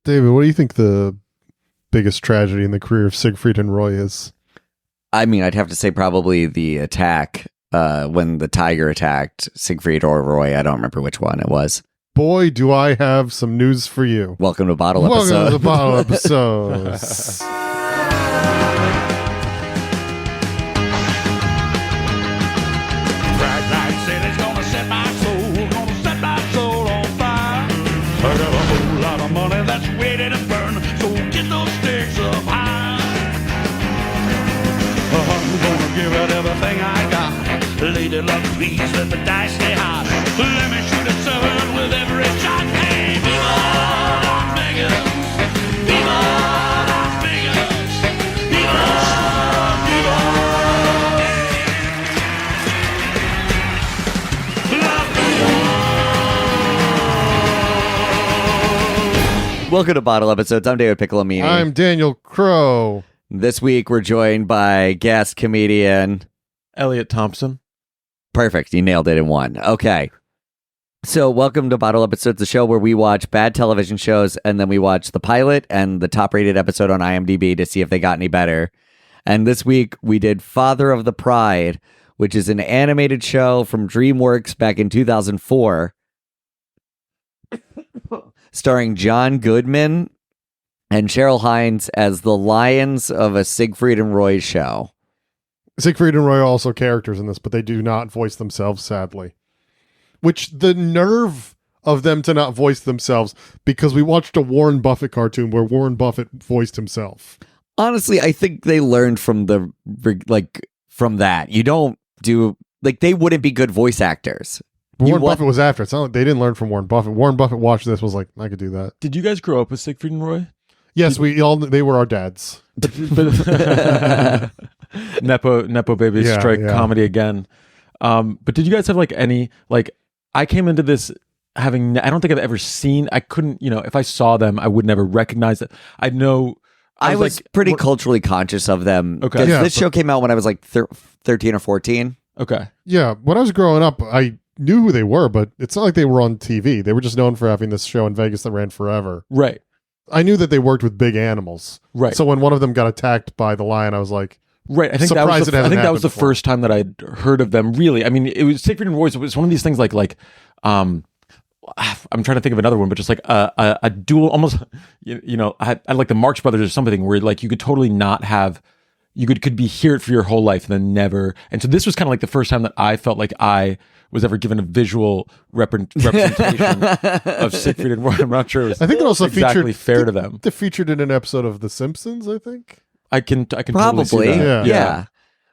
David, what do you think the biggest tragedy in the career of Siegfried and Roy is? I mean, I'd have to say probably the attack when the tiger attacked Siegfried or Roy. I don't remember which one it was. Boy, do I have some news for you. Welcome to Bottle Welcome Episode. to the Bottle Episodes. Bright light city's gonna set my soul on fire. I got a whole lot of money that's ready to burn, so get those stakes up high. I'm gonna give it everything I got. Lady luck, please let the dice stay hot. Let me shoot a seven with every shot. Hey, viva Las Vegas! Viva Las Vegas! Viva, viva! Welcome to Bottle Episodes. I'm David Piccolomini. I'm Daniel Crow. This week we're joined by guest comedian Eliot Thompson. Perfect. You nailed it in one. Okay. So welcome to Bottle Episodes, the show where we watch bad television shows and then we watch the pilot and the top rated episode on IMDb to see if they got any better. And this week we did Father of the Pride, which is an animated show from DreamWorks back in 2004, starring John Goodman and Cheryl Hines as the lions of a Siegfried and Roy show. Siegfried and Roy are also characters in this, but they do not voice themselves, sadly. Which, the nerve of them to not voice themselves, because we watched a Warren Buffett cartoon where Warren Buffett voiced himself. Honestly, I think they learned from from that. You don't do, they wouldn't be good voice actors. Warren Buffett was after it. It's not like they didn't learn from Warren Buffett. Warren Buffett watched this, was like, I could do that. Did you guys grow up with Siegfried and Roy? Yes, they were our dads. Nepo baby strike comedy again. But did you guys have I came into this I don't think I've ever seen, I couldn't, if I saw them, I would never recognize it. I was pretty culturally conscious of them. Okay. Yeah, this show came out when I was like 13 or 14. Okay. Yeah, when I was growing up, I knew who they were, but it's not like they were on TV. They were just known for having this show in Vegas that ran forever. Right. I knew that they worked with big animals. Right. So when one of them got attacked by the lion, I was like, right. I think that was the first time that I'd heard of them. Really, I mean, it was Siegfried and Roy. It was one of these things I'm trying to think of another one, but just like a dual, almost, I like the Marx Brothers or something where like you could totally not have, you could be hear it for your whole life and then never. And so this was kind of like the first time that I felt like I was ever given a visual representation of Siegfried and Roy. I'm not sure it was, I think it also exactly fair to them. They featured in an episode of The Simpsons, I think. I can Probably, totally see that. Yeah.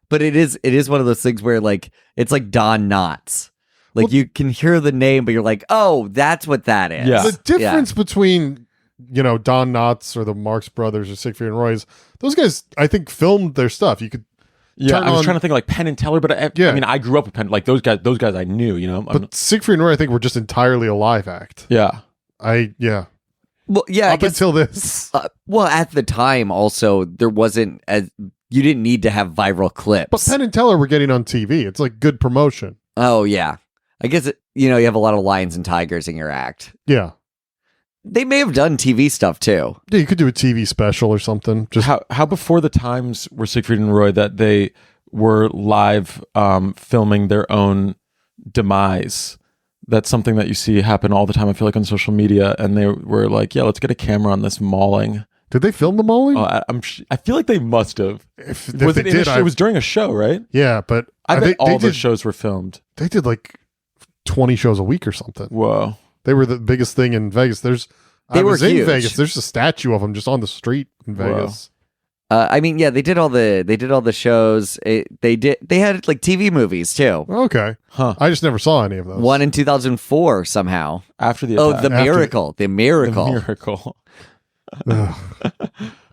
But it is one of those things where like it's like Don Knotts. Like you can hear the name, but you're like, oh, that's what that is. Yeah. The difference between, Don Knotts or the Marx Brothers or Siegfried and Roy's, those guys, I think, filmed their stuff. You could I was trying to think like Penn and Teller, but I mean, I grew up with Penn. Like those guys I knew, But Siegfried and Roy, I think, were just entirely a live act. Yeah. Well, yeah. Up until this. Well, at the time, also, there wasn't you didn't need to have viral clips. But Penn and Teller were getting on TV. It's like good promotion. Oh, yeah. I guess, you have a lot of lions and tigers in your act. Yeah. They may have done TV stuff, too. Yeah, you could do a TV special or something. Just how before the times were Siegfried and Roy that they were live filming their own demise. That's something that you see happen all the time, I feel like, on social media. And they were like, yeah, let's get a camera on this mauling. Did they film the mauling? I feel like they must have. If Was they it did, it was during a show, right? Yeah, but I bet all the did, shows were filmed. They did like 20 shows a week or something. Whoa. They were the biggest thing in Vegas. I was in Vegas. There's a statue of them just on the street in Vegas. I mean, yeah, they did all the shows. They had like TV movies too. Okay. Huh. I just never saw any of those. One in 2004 somehow. After the Oh, attack. the miracle. The miracle.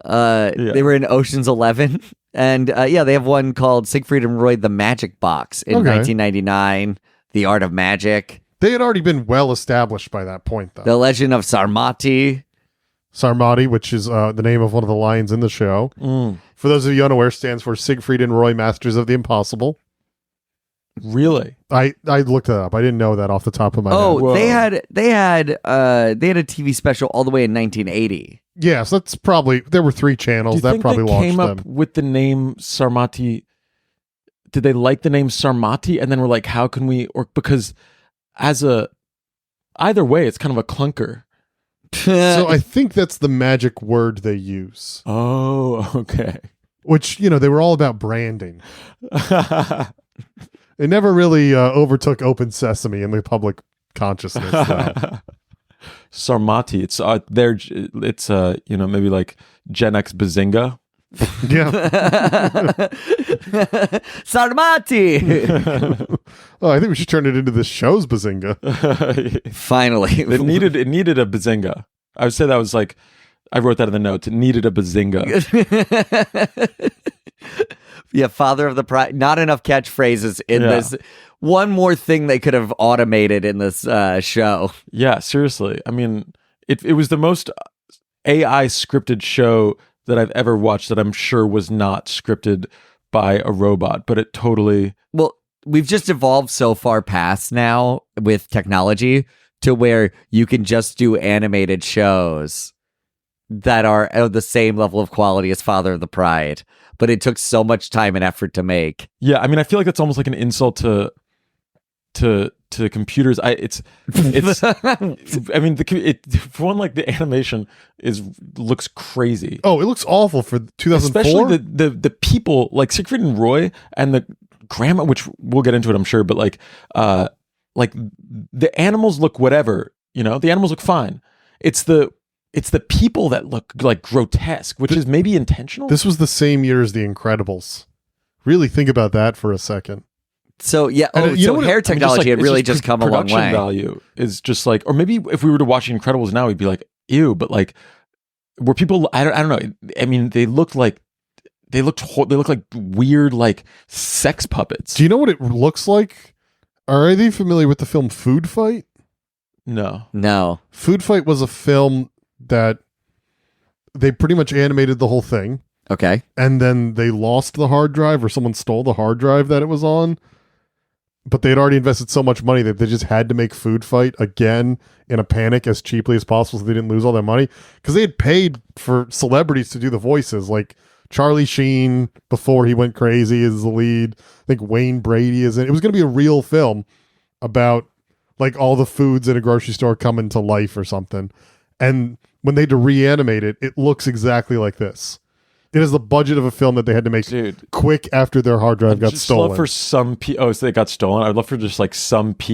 They were in Ocean's 11. And they have one called Siegfried and Roy, The Magic Box in 1999. The Art of Magic. They had already been well established by that point, though. The Legend of Sarmati. Sarmati, which is the name of one of the lions in the show. Mm. For those of you unaware, stands for Siegfried and Roy, Masters of the Impossible. Really? I looked that up. I didn't know that off the top of my head. Oh, they had a TV special all the way in 1980. Yes, that's probably, there were 3 channels. Do you That think probably they launched came up them. with the name Sarmati? Did they like the name Sarmati? And then we're like, how can we, or because either way, it's kind of a clunker. So I think that's the magic word they use. Oh, okay. Which, they were all about branding. It never really overtook Open Sesame in the public consciousness. Though. Sarmati. It's maybe like Gen X Bazinga. Yeah. Sarmati. Oh, I think we should turn it into this show's Bazinga. Finally, it needed a Bazinga. I would say that was like, I wrote that in the notes. It needed a Bazinga. Yeah, father of the pride. Not enough catchphrases in this. One more thing they could have automated in this show. Yeah, seriously. I mean, it was the most AI scripted show that I've ever watched that I'm sure was not scripted by a robot, but it totally... Well, we've just evolved so far past now with technology to where you can just do animated shows that are of the same level of quality as Father of the Pride, but it took so much time and effort to make. Yeah, I mean, I feel like that's almost like an insult to computers. It's I mean, for one, like the animation looks crazy. Oh, it looks awful for 2004. Especially the people like Siegfried and Roy and the grandma, which we'll get into it, I'm sure, but like the animals look whatever, the animals look fine. It's the people that look like grotesque, which is maybe intentional. This was the same year as The Incredibles. Really think about that for a second. So yeah, hair technology had really just come a long way. Production value is just like, or maybe if we were to watch The Incredibles now, we'd be like, ew. But like, were people? I don't know. I mean, they look like weird like sex puppets. Do you know what it looks like? Are they familiar with the film Food Fight? No. Food Fight was a film that they pretty much animated the whole thing. Okay. And then they lost the hard drive, or someone stole the hard drive that it was on. But they had already invested so much money that they just had to make Food Fight again in a panic as cheaply as possible so they didn't lose all their money. Because they had paid for celebrities to do the voices. Like Charlie Sheen, before he went crazy, is the lead. I think Wayne Brady is in it. It was going to be a real film about like all the foods in a grocery store coming to life or something. And when they had to reanimate it, it looks exactly like this. It is the budget of a film that they had to make quick after their hard drive got stolen. Love for some so they got stolen. I'd love for just like some PA,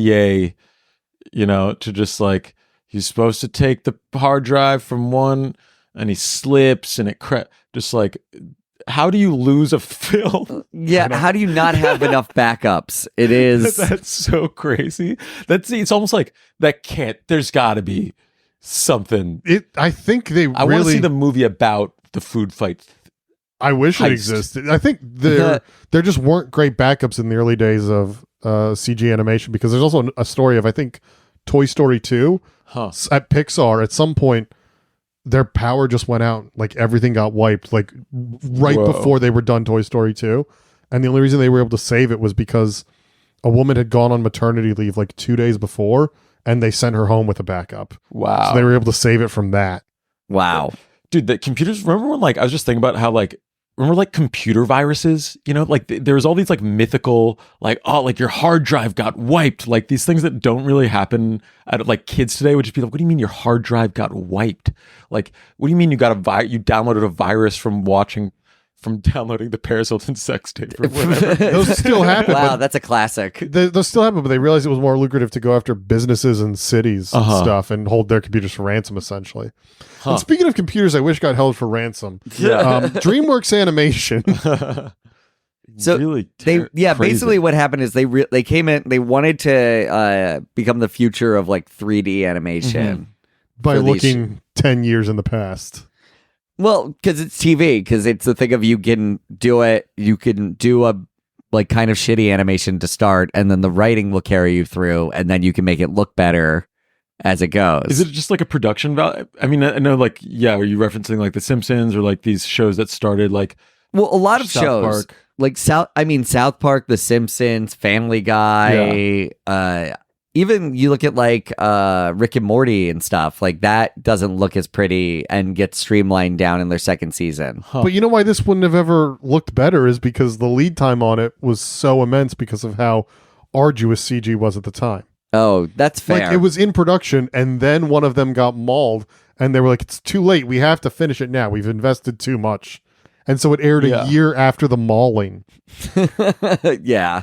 to just like, he's supposed to take the hard drive from one and he slips and it just like, how do you lose a film? Yeah, how do you not have enough backups? It is that's so crazy. It's almost like there's got to be something. I think they I want to see the movie about the food fight. I wish it existed. I think there just weren't great backups in the early days of CG animation, because there's also a story of, I think, Toy Story 2 at Pixar. At some point, their power just went out. Like everything got wiped, like before they were done Toy Story 2. And the only reason they were able to save it was because a woman had gone on maternity leave like 2 days before, and they sent her home with a backup. Wow. So they were able to save it from that. Wow. Dude, the computers, remember when like, I was just thinking about how like, remember like computer viruses, like there's all these like mythical, like, oh, like your hard drive got wiped, like these things that don't really happen at like kids today would just be like, what do you mean your hard drive got wiped? Like, what do you mean you downloaded a virus from downloading the Paris Hilton sex tape or whatever? Those still happen. Wow, that's a classic. Those still happen, but they realized it was more lucrative to go after businesses and cities and stuff and hold their computers for ransom, essentially. And speaking of computers, I wish got held for ransom. Yeah. DreamWorks Animation. So really crazy. Basically what happened is they came in, they wanted to become the future of like 3D animation by looking 10 years in the past. Well, because it's TV, because it's the thing of you can do it, you can do a like kind of shitty animation to start, and then the writing will carry you through, and then you can make it look better as it goes. Is it just like a production value? I mean, I know like, are you referencing like The Simpsons or like these shows that started like a lot of South shows. Park? like South Park, The Simpsons, Family Guy, even you look at like Rick and Morty and stuff, like that doesn't look as pretty and gets streamlined down in their second season. But you know why this wouldn't have ever looked better is because the lead time on it was so immense because of how arduous CG was at the time. Oh, that's fair. Like it was in production and then one of them got mauled and they were like, it's too late. We have to finish it now. We've invested too much. And so it aired a year after the mauling. Yeah.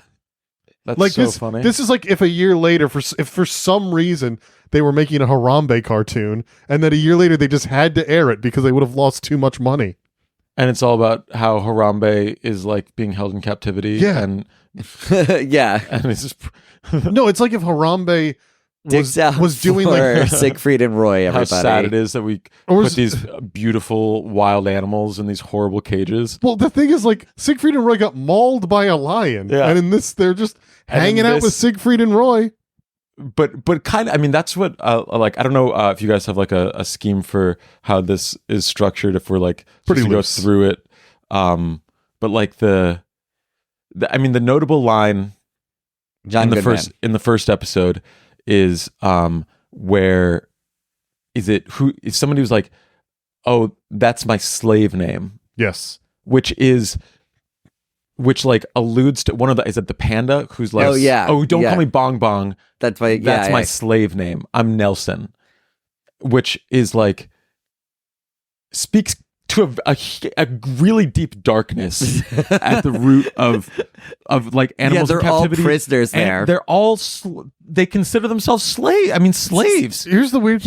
That's like so funny. This is like if a year later, if for some reason they were making a Harambe cartoon, and then a year later they just had to air it because they would have lost too much money. And it's all about how Harambe is like being held in captivity. Yeah. And yeah. and it's just No, it's like if Harambe was doing like Siegfried and Roy, everybody. how sad it is that we put these beautiful wild animals in these horrible cages. Well, the thing is, like, Siegfried and Roy got mauled by a lion. Yeah. And in this, they're just And hanging in out this- with Siegfried and Roy. But kind of, I mean, that's what like I don't know if you guys have like a scheme for how this is structured, if we're like Pretty supposed to go loose. through it, but like the I mean the notable line John Goodman. in the first episode is where is somebody was like, oh, that's my slave name, Yes. which like alludes to one of the, is it the panda who's like, don't call me Bong Bong, That's my slave name, I'm Nelson, which is like speaks to a really deep darkness at the root of like animals they're in captivity. all prisoners And there. they're all they consider themselves slaves. Here's the weird...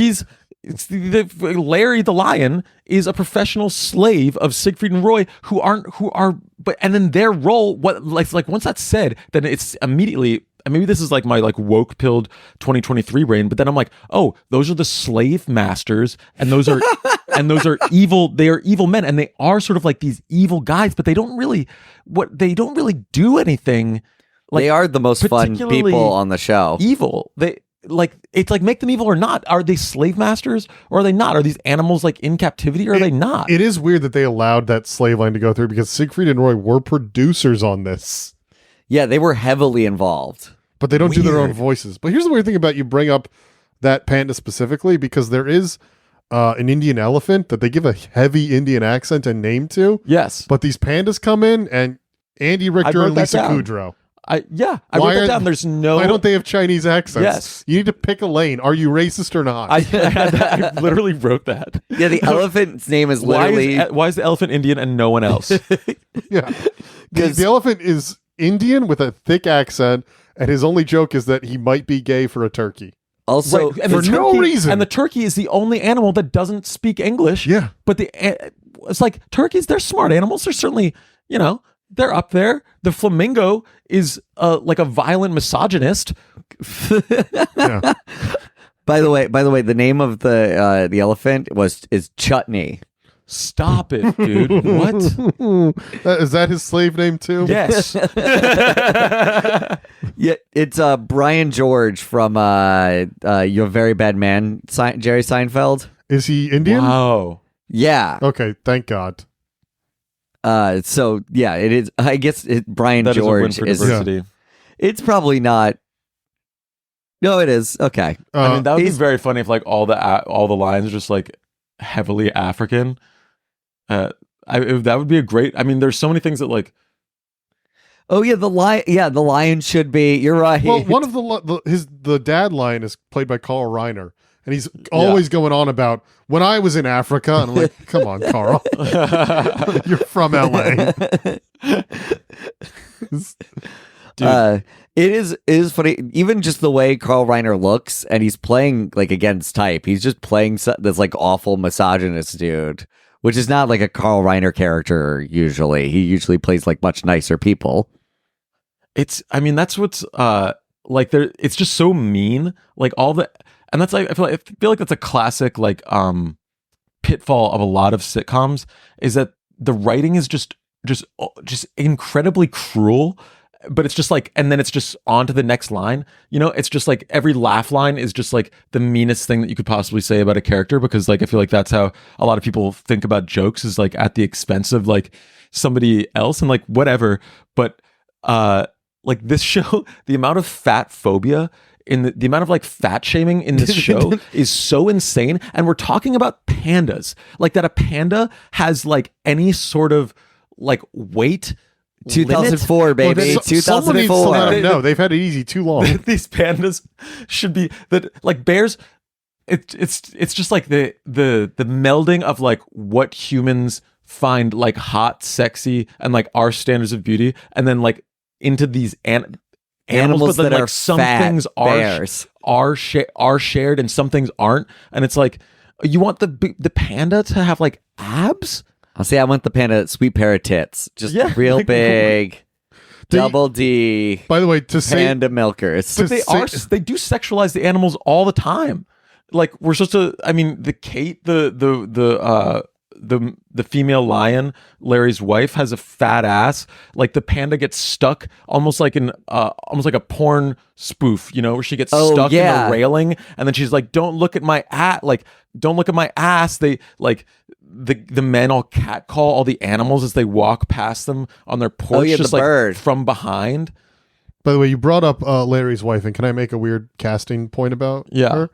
Larry the lion is a professional slave of Siegfried and Roy who are but and then their role, what like once that's said, then it's immediately, and maybe this is like my like woke pilled 2023 brain, but then I'm like, oh, those are the slave masters, and those are evil. They are evil men, and they are sort of like these evil guys, but they don't really do anything. Like, they are the most fun particularly people on the show. evil. They like, it's like, make them evil or not. Are they slave masters or are they not? Are these animals like in captivity or are they not? It is weird that they allowed that slave line to go through because Siegfried and Roy were producers on this. Yeah, they were heavily involved. But they don't do their own Weird. voices. But here's the weird thing about you bring up that panda specifically, because there is an Indian elephant that they give a heavy Indian accent and name to. Yes. But these pandas come in and Andy Richter wrote and that Lisa down. Kudrow. I Why wrote that are- down. There's no. Why don't they have Chinese accents? Yes. You need to pick a lane. Are you racist or not? I literally wrote that. Yeah, the elephant's name is literally... Why is the elephant Indian and no one else? Yeah. The elephant is Indian with a thick accent, and his only joke is that he might be gay for a turkey. Also, Right, and for the no turkey- reason. And the turkey is the only animal that doesn't speak English. Yeah. But it's like turkeys, they're smart animals. They're certainly, they're up there. The flamingo is like a violent misogynist. Yeah. by the way, the name of the elephant is Chutney. Stop it, dude. What? Is that his slave name too? Yes. Yeah, it's Brian George from Your Very Bad Man, Jerry Seinfeld. Is he Indian? Wow. Yeah. Okay, thank God. So yeah, it is. I guess Brian That is a win George for is. diversity. It's probably not. No, it is. Okay. I mean, that would be he's- very funny if like all the lines are just like heavily African. That would be a great. I mean, there's so many things that like. Oh yeah, the lion. Yeah, the lion should be. You're right. Well, one of the dad line is played by Carl Reiner, and he's always going on about when I was in Africa, and I'm like, come on, Carl, you're from LA. It is funny. Even just the way Carl Reiner looks, and he's playing like against type. He's just playing this like awful misogynist dude, which is not like a Carl Reiner character. Usually, he usually plays like much nicer people. I mean, that's what's like there. It's just so mean. Like and that's like I feel like that's a classic like pitfall of a lot of sitcoms is that the writing is just incredibly cruel but it's just like, and then it's just on to the next line. You know, it's just like every laugh line is just like the meanest thing that you could possibly say about a character, because like I feel like that's how a lot of people think about jokes, is like at the expense of like somebody else, and like whatever. But like this show, the amount of fat phobia in the amount of like fat shaming in this show is so insane. And we're talking about pandas, like that a panda has like any sort of like weight. 2004, baby. Well, 2004. No, they've had it easy too long. These pandas should be that, like bears. It's just like the melding of like what humans find like hot, sexy, and like our standards of beauty, and then like into these animals, but then, that like are some fat things bears. are shared and some things aren't, and it's like you want the panda to have like abs. I'll say I want the panda sweet pair of tits, just real like, big, double D. By the way, to say panda milkers. But they do sexualize the animals all the time. Like we're supposed to. I mean, the Kate, the female lion, Larry's wife, has a fat ass. Like the panda gets stuck almost like almost like a porn spoof, you know, where she gets stuck in the railing, and then she's like, "Don't look at my ass!" Like, "Don't look at my ass." They like the men all catcall all the animals as they walk past them on their porch, just the like bird from behind. By the way, you brought up Larry's wife, and can I make a weird casting point about her?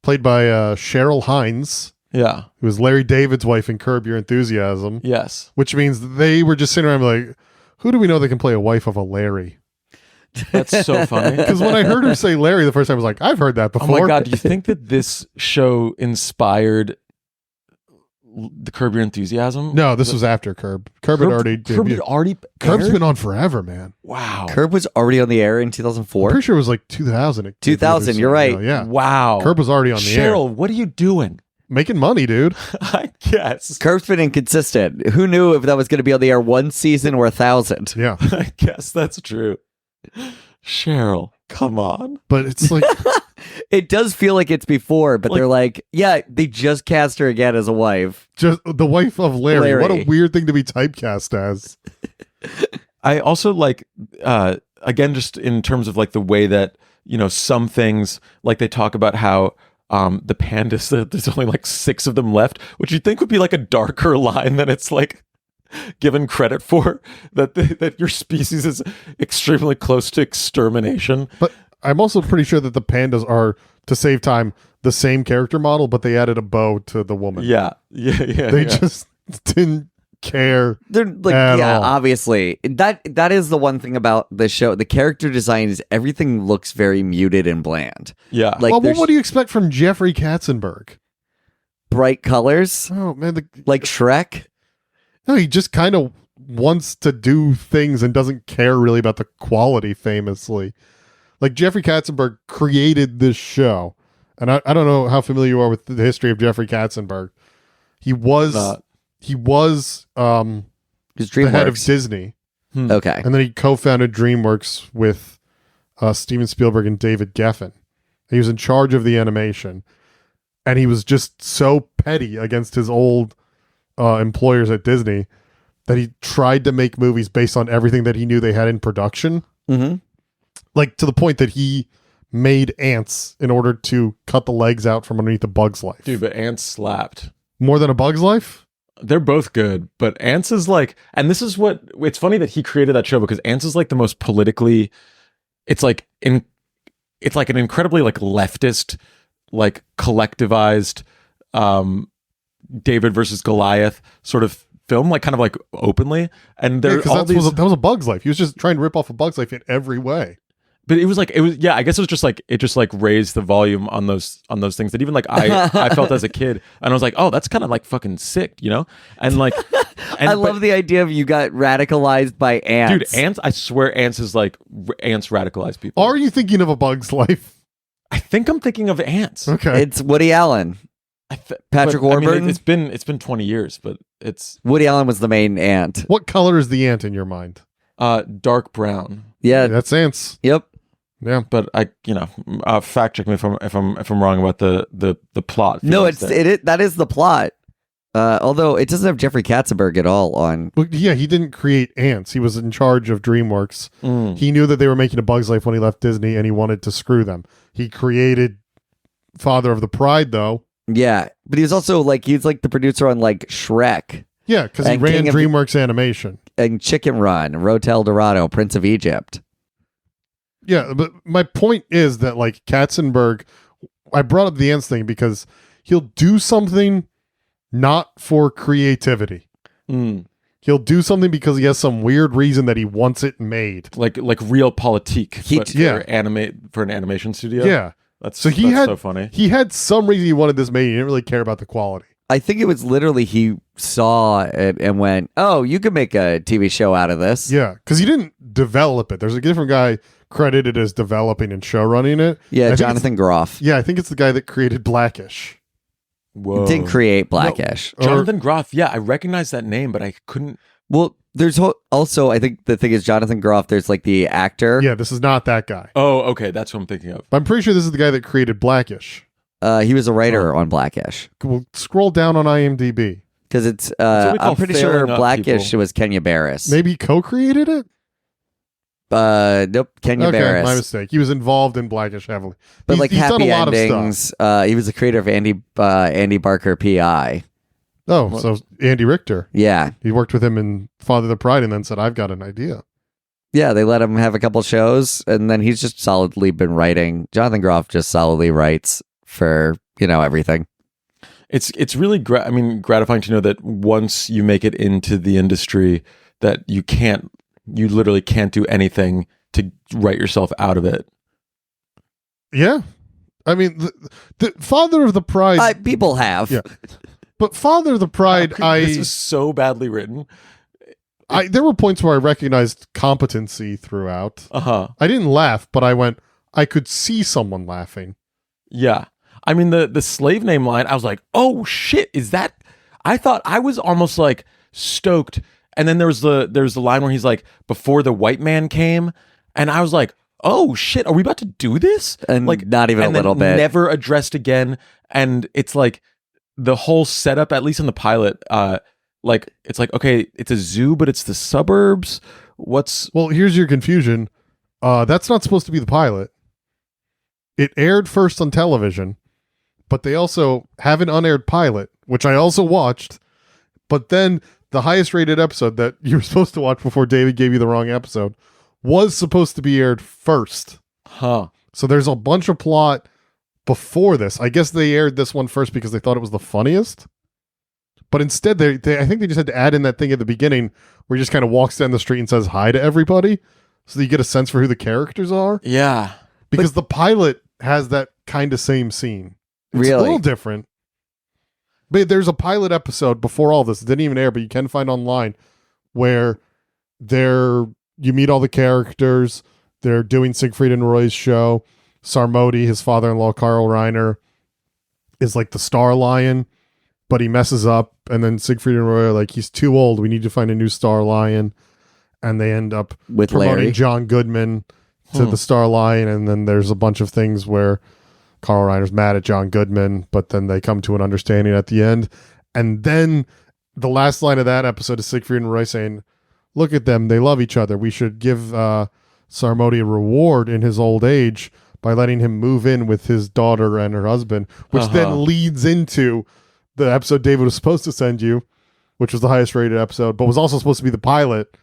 Played by Cheryl Hines. Yeah. Who was Larry David's wife in Curb Your Enthusiasm. Yes. Which means they were just sitting around like, who do we know that can play a wife of a Larry? That's so funny. Because when I heard her say Larry the first time, I was like, I've heard that before. Oh my God. Do you think that this show inspired the Curb Your Enthusiasm? No, this was after Curb. Curb had already debuted. Curb's been on forever, man. Wow. Curb was already on the air in 2004? I'm pretty sure it was like 2000. 2000, you're right. Yeah. Wow. Curb was already on the air. Cheryl, what are you doing? Making money, dude. I guess. Curb's been inconsistent. Who knew if that was going to be on the air one season or 1,000? Yeah. I guess that's true. Cheryl, come on. But it's like... It does feel like it's before, but they're like, yeah, they just cast her again as a wife. Just the wife of Larry. What a weird thing to be typecast as. I also like, again, just in terms of like the way that, you know, some things, like they talk about how the pandas, there's only like 6 of them left, which you'd think would be like a darker line than it's like given credit for, that your species is extremely close to extermination. But I'm also pretty sure that the pandas are, to save time, the same character model, but they added a bow to the woman. Yeah. They just didn't care. They're like, at all. obviously. That is the one thing about the show. The character design is everything looks very muted and bland. Yeah. Like, well, what do you expect from Jeffrey Katzenberg? Bright colors? Oh, man. Like Shrek? No, he just kind of wants to do things and doesn't care really about the quality, famously. Like, Jeffrey Katzenberg created this show. And I don't know how familiar you are with the history of Jeffrey Katzenberg. He was the head of Disney. Okay. And then he co-founded DreamWorks with Steven Spielberg and David Geffen. He was in charge of the animation. And he was just so petty against his old employers at Disney that he tried to make movies based on everything that he knew they had in production. Mm-hmm. Like, to the point that he made Ants in order to cut the legs out from underneath a Bug's Life. Dude, but Ants slapped. More than a Bug's Life? They're both good, but Ants is like, and this is what, it's funny that he created that show, because Ants is like the most politically, it's like an incredibly like leftist, like collectivized David versus Goliath sort of film, like kind of like openly. And there's all these... that was a Bug's Life. He was just trying to rip off a Bug's Life in every way. But it was I guess it was just like, it just like raised the volume on those things that even like I felt as a kid, and I was like, oh, that's kind of like fucking sick, you know? And like, I love the idea of you got radicalized by Ants. Dude, Ants, I swear Ants is like, Ants radicalize people. Are you thinking of a Bug's Life? I think I'm thinking of Ants. Okay. It's Woody Allen. Patrick Warburton. I mean, it's been 20 years, but it's... Woody Allen was the main ant. What color is the ant in your mind? Dark brown. Yeah. That's ants. Yep. Yeah, but fact check me if I'm wrong about the plot. No, that is the plot. Although it doesn't have Jeffrey Katzenberg at all on. Well, yeah, he didn't create Ants. He was in charge of DreamWorks. He knew that they were making A Bug's Life when he left Disney, and he wanted to screw them. He created Father of the Pride, though. Yeah, but he's also he's like the producer on like Shrek. Yeah, because he ran DreamWorks Animation. And Chicken Run, Rotel Dorado, Prince of Egypt. Yeah, but my point is that like Katzenberg, I brought up the Ants thing because he'll do something not for creativity. He'll do something because he has some weird reason that he wants it made. Like real politique, for an animation studio. Yeah. That's so funny. He had some reason he wanted this made. He didn't really care about the quality. I think it was literally he saw it and went, "Oh, you could make a TV show out of this." Yeah, because he didn't develop it. There's a different guy credited as developing and show running it. Yeah, Jonathan Groff. Yeah, I think it's the guy that created Blackish. Whoa. Didn't create Blackish. No, Jonathan Groff. Yeah, I recognize that name, but I couldn't. Well, there's also, I think the thing is Jonathan Groff. There's like the actor. Yeah, this is not that guy. Oh, okay, that's what I'm thinking of. But I'm pretty sure this is the guy that created Blackish. He was a writer on Blackish. We'll scroll down on IMDb. Because it's, I'm pretty sure Blackish was Kenya Barris. Maybe he co-created it? Nope, Kenya Barris. My mistake. He was involved in Blackish heavily. But he's Happy done a lot Endings, of stuff. He was the creator of Andy Barker PI. Oh, so Andy Richter. Yeah. He worked with him in Father of the Pride and then said, I've got an idea. Yeah, they let him have a couple shows, and then he's just solidly been writing. Jonathan Groff just solidly writes for, everything. It's really gratifying to know that once you make it into the industry that you literally can't do anything to write yourself out of it. Yeah. I mean, the Father of the Pride... people have. Yeah. But Father of the Pride, this is so badly written. There were points where I recognized competency throughout. I didn't laugh, but I could see someone laughing. Yeah. I mean, the slave name line, I was like, oh shit, is that... I thought I was almost like stoked. And then there's the line where he's like, before the white man came. And I was like, oh shit, are we about to do this? And not even a little bit. Never addressed again. And it's like the whole setup, at least in the pilot, it's like, okay, it's a zoo, but it's the suburbs. Well, here's your confusion. That's not supposed to be the pilot. It aired first on television, but they also have an unaired pilot, which I also watched. But then the highest rated episode that you were supposed to watch before David gave you the wrong episode was supposed to be aired first. So there's a bunch of plot before this. I guess they aired this one first because they thought it was the funniest. But instead, I think they just had to add in that thing at the beginning where he just kind of walks down the street and says hi to everybody so that you get a sense for who the characters are. Yeah. Because the pilot has that kind of same scene. It's really? A little different. But there's a pilot episode before all this. It didn't even air, but you can find online where you meet all the characters. They're doing Siegfried and Roy's show. Sarmodi, his father-in-law, Carl Reiner, is like the star lion, but he messes up. And then Siegfried and Roy are like, he's too old. We need to find a new star lion. And they end up with promoting Larry. John Goodman to the star lion. And then there's a bunch of things where Carl Reiner's mad at John Goodman, but then they come to an understanding at the end. And then the last line of that episode is Siegfried and Roy saying, look at them. They love each other. We should give Sarmodi a reward in his old age by letting him move in with his daughter and her husband, which then leads into the episode David was supposed to send you, which was the highest rated episode, but was also supposed to be the pilot,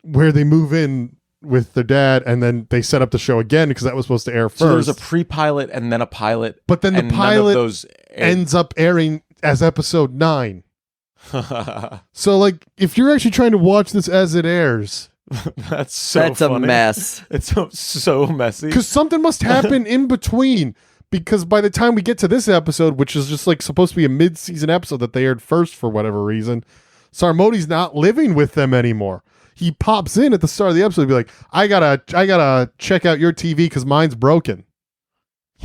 where they move in with their dad and then they set up the show again because that was supposed to air first. So there's a pre-pilot and then a pilot. But then the pilot ends up airing as episode 9. So like, if you're actually trying to watch this as it airs... That's funny. A mess. It's so messy. Because something must happen in between. Because by the time we get to this episode, which is just like supposed to be a mid-season episode that they aired first for whatever reason, Sarmodi's not living with them anymore. He pops in at the start of the episode and be like, I gotta check out your TV because mine's broken.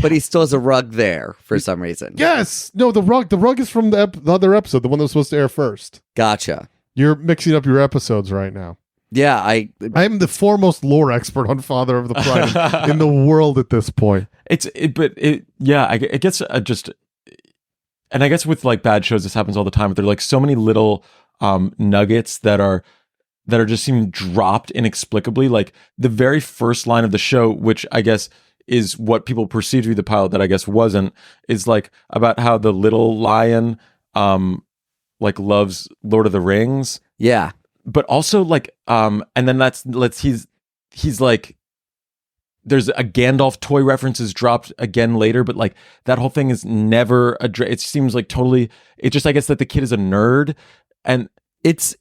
But he still has a rug there for some reason. Yes. No, the rug is from the other episode, the one that was supposed to air first. Gotcha. You're mixing up your episodes right now. Yeah, I'm the foremost lore expert on Father of the Pride in the world at this point. I guess just and I guess with like bad shows, this happens all the time. But there are like so many little nuggets that are just seem dropped inexplicably. Like the very first line of the show, which I guess is what people perceived to be the pilot that I guess wasn't, is like about how the little lion like loves Lord of the Rings. Yeah. But also like and then he's like, there's a Gandalf toy reference is dropped again later, but like that whole thing is never addressed. It seems like totally, it just, I guess that the kid is a nerd, and it's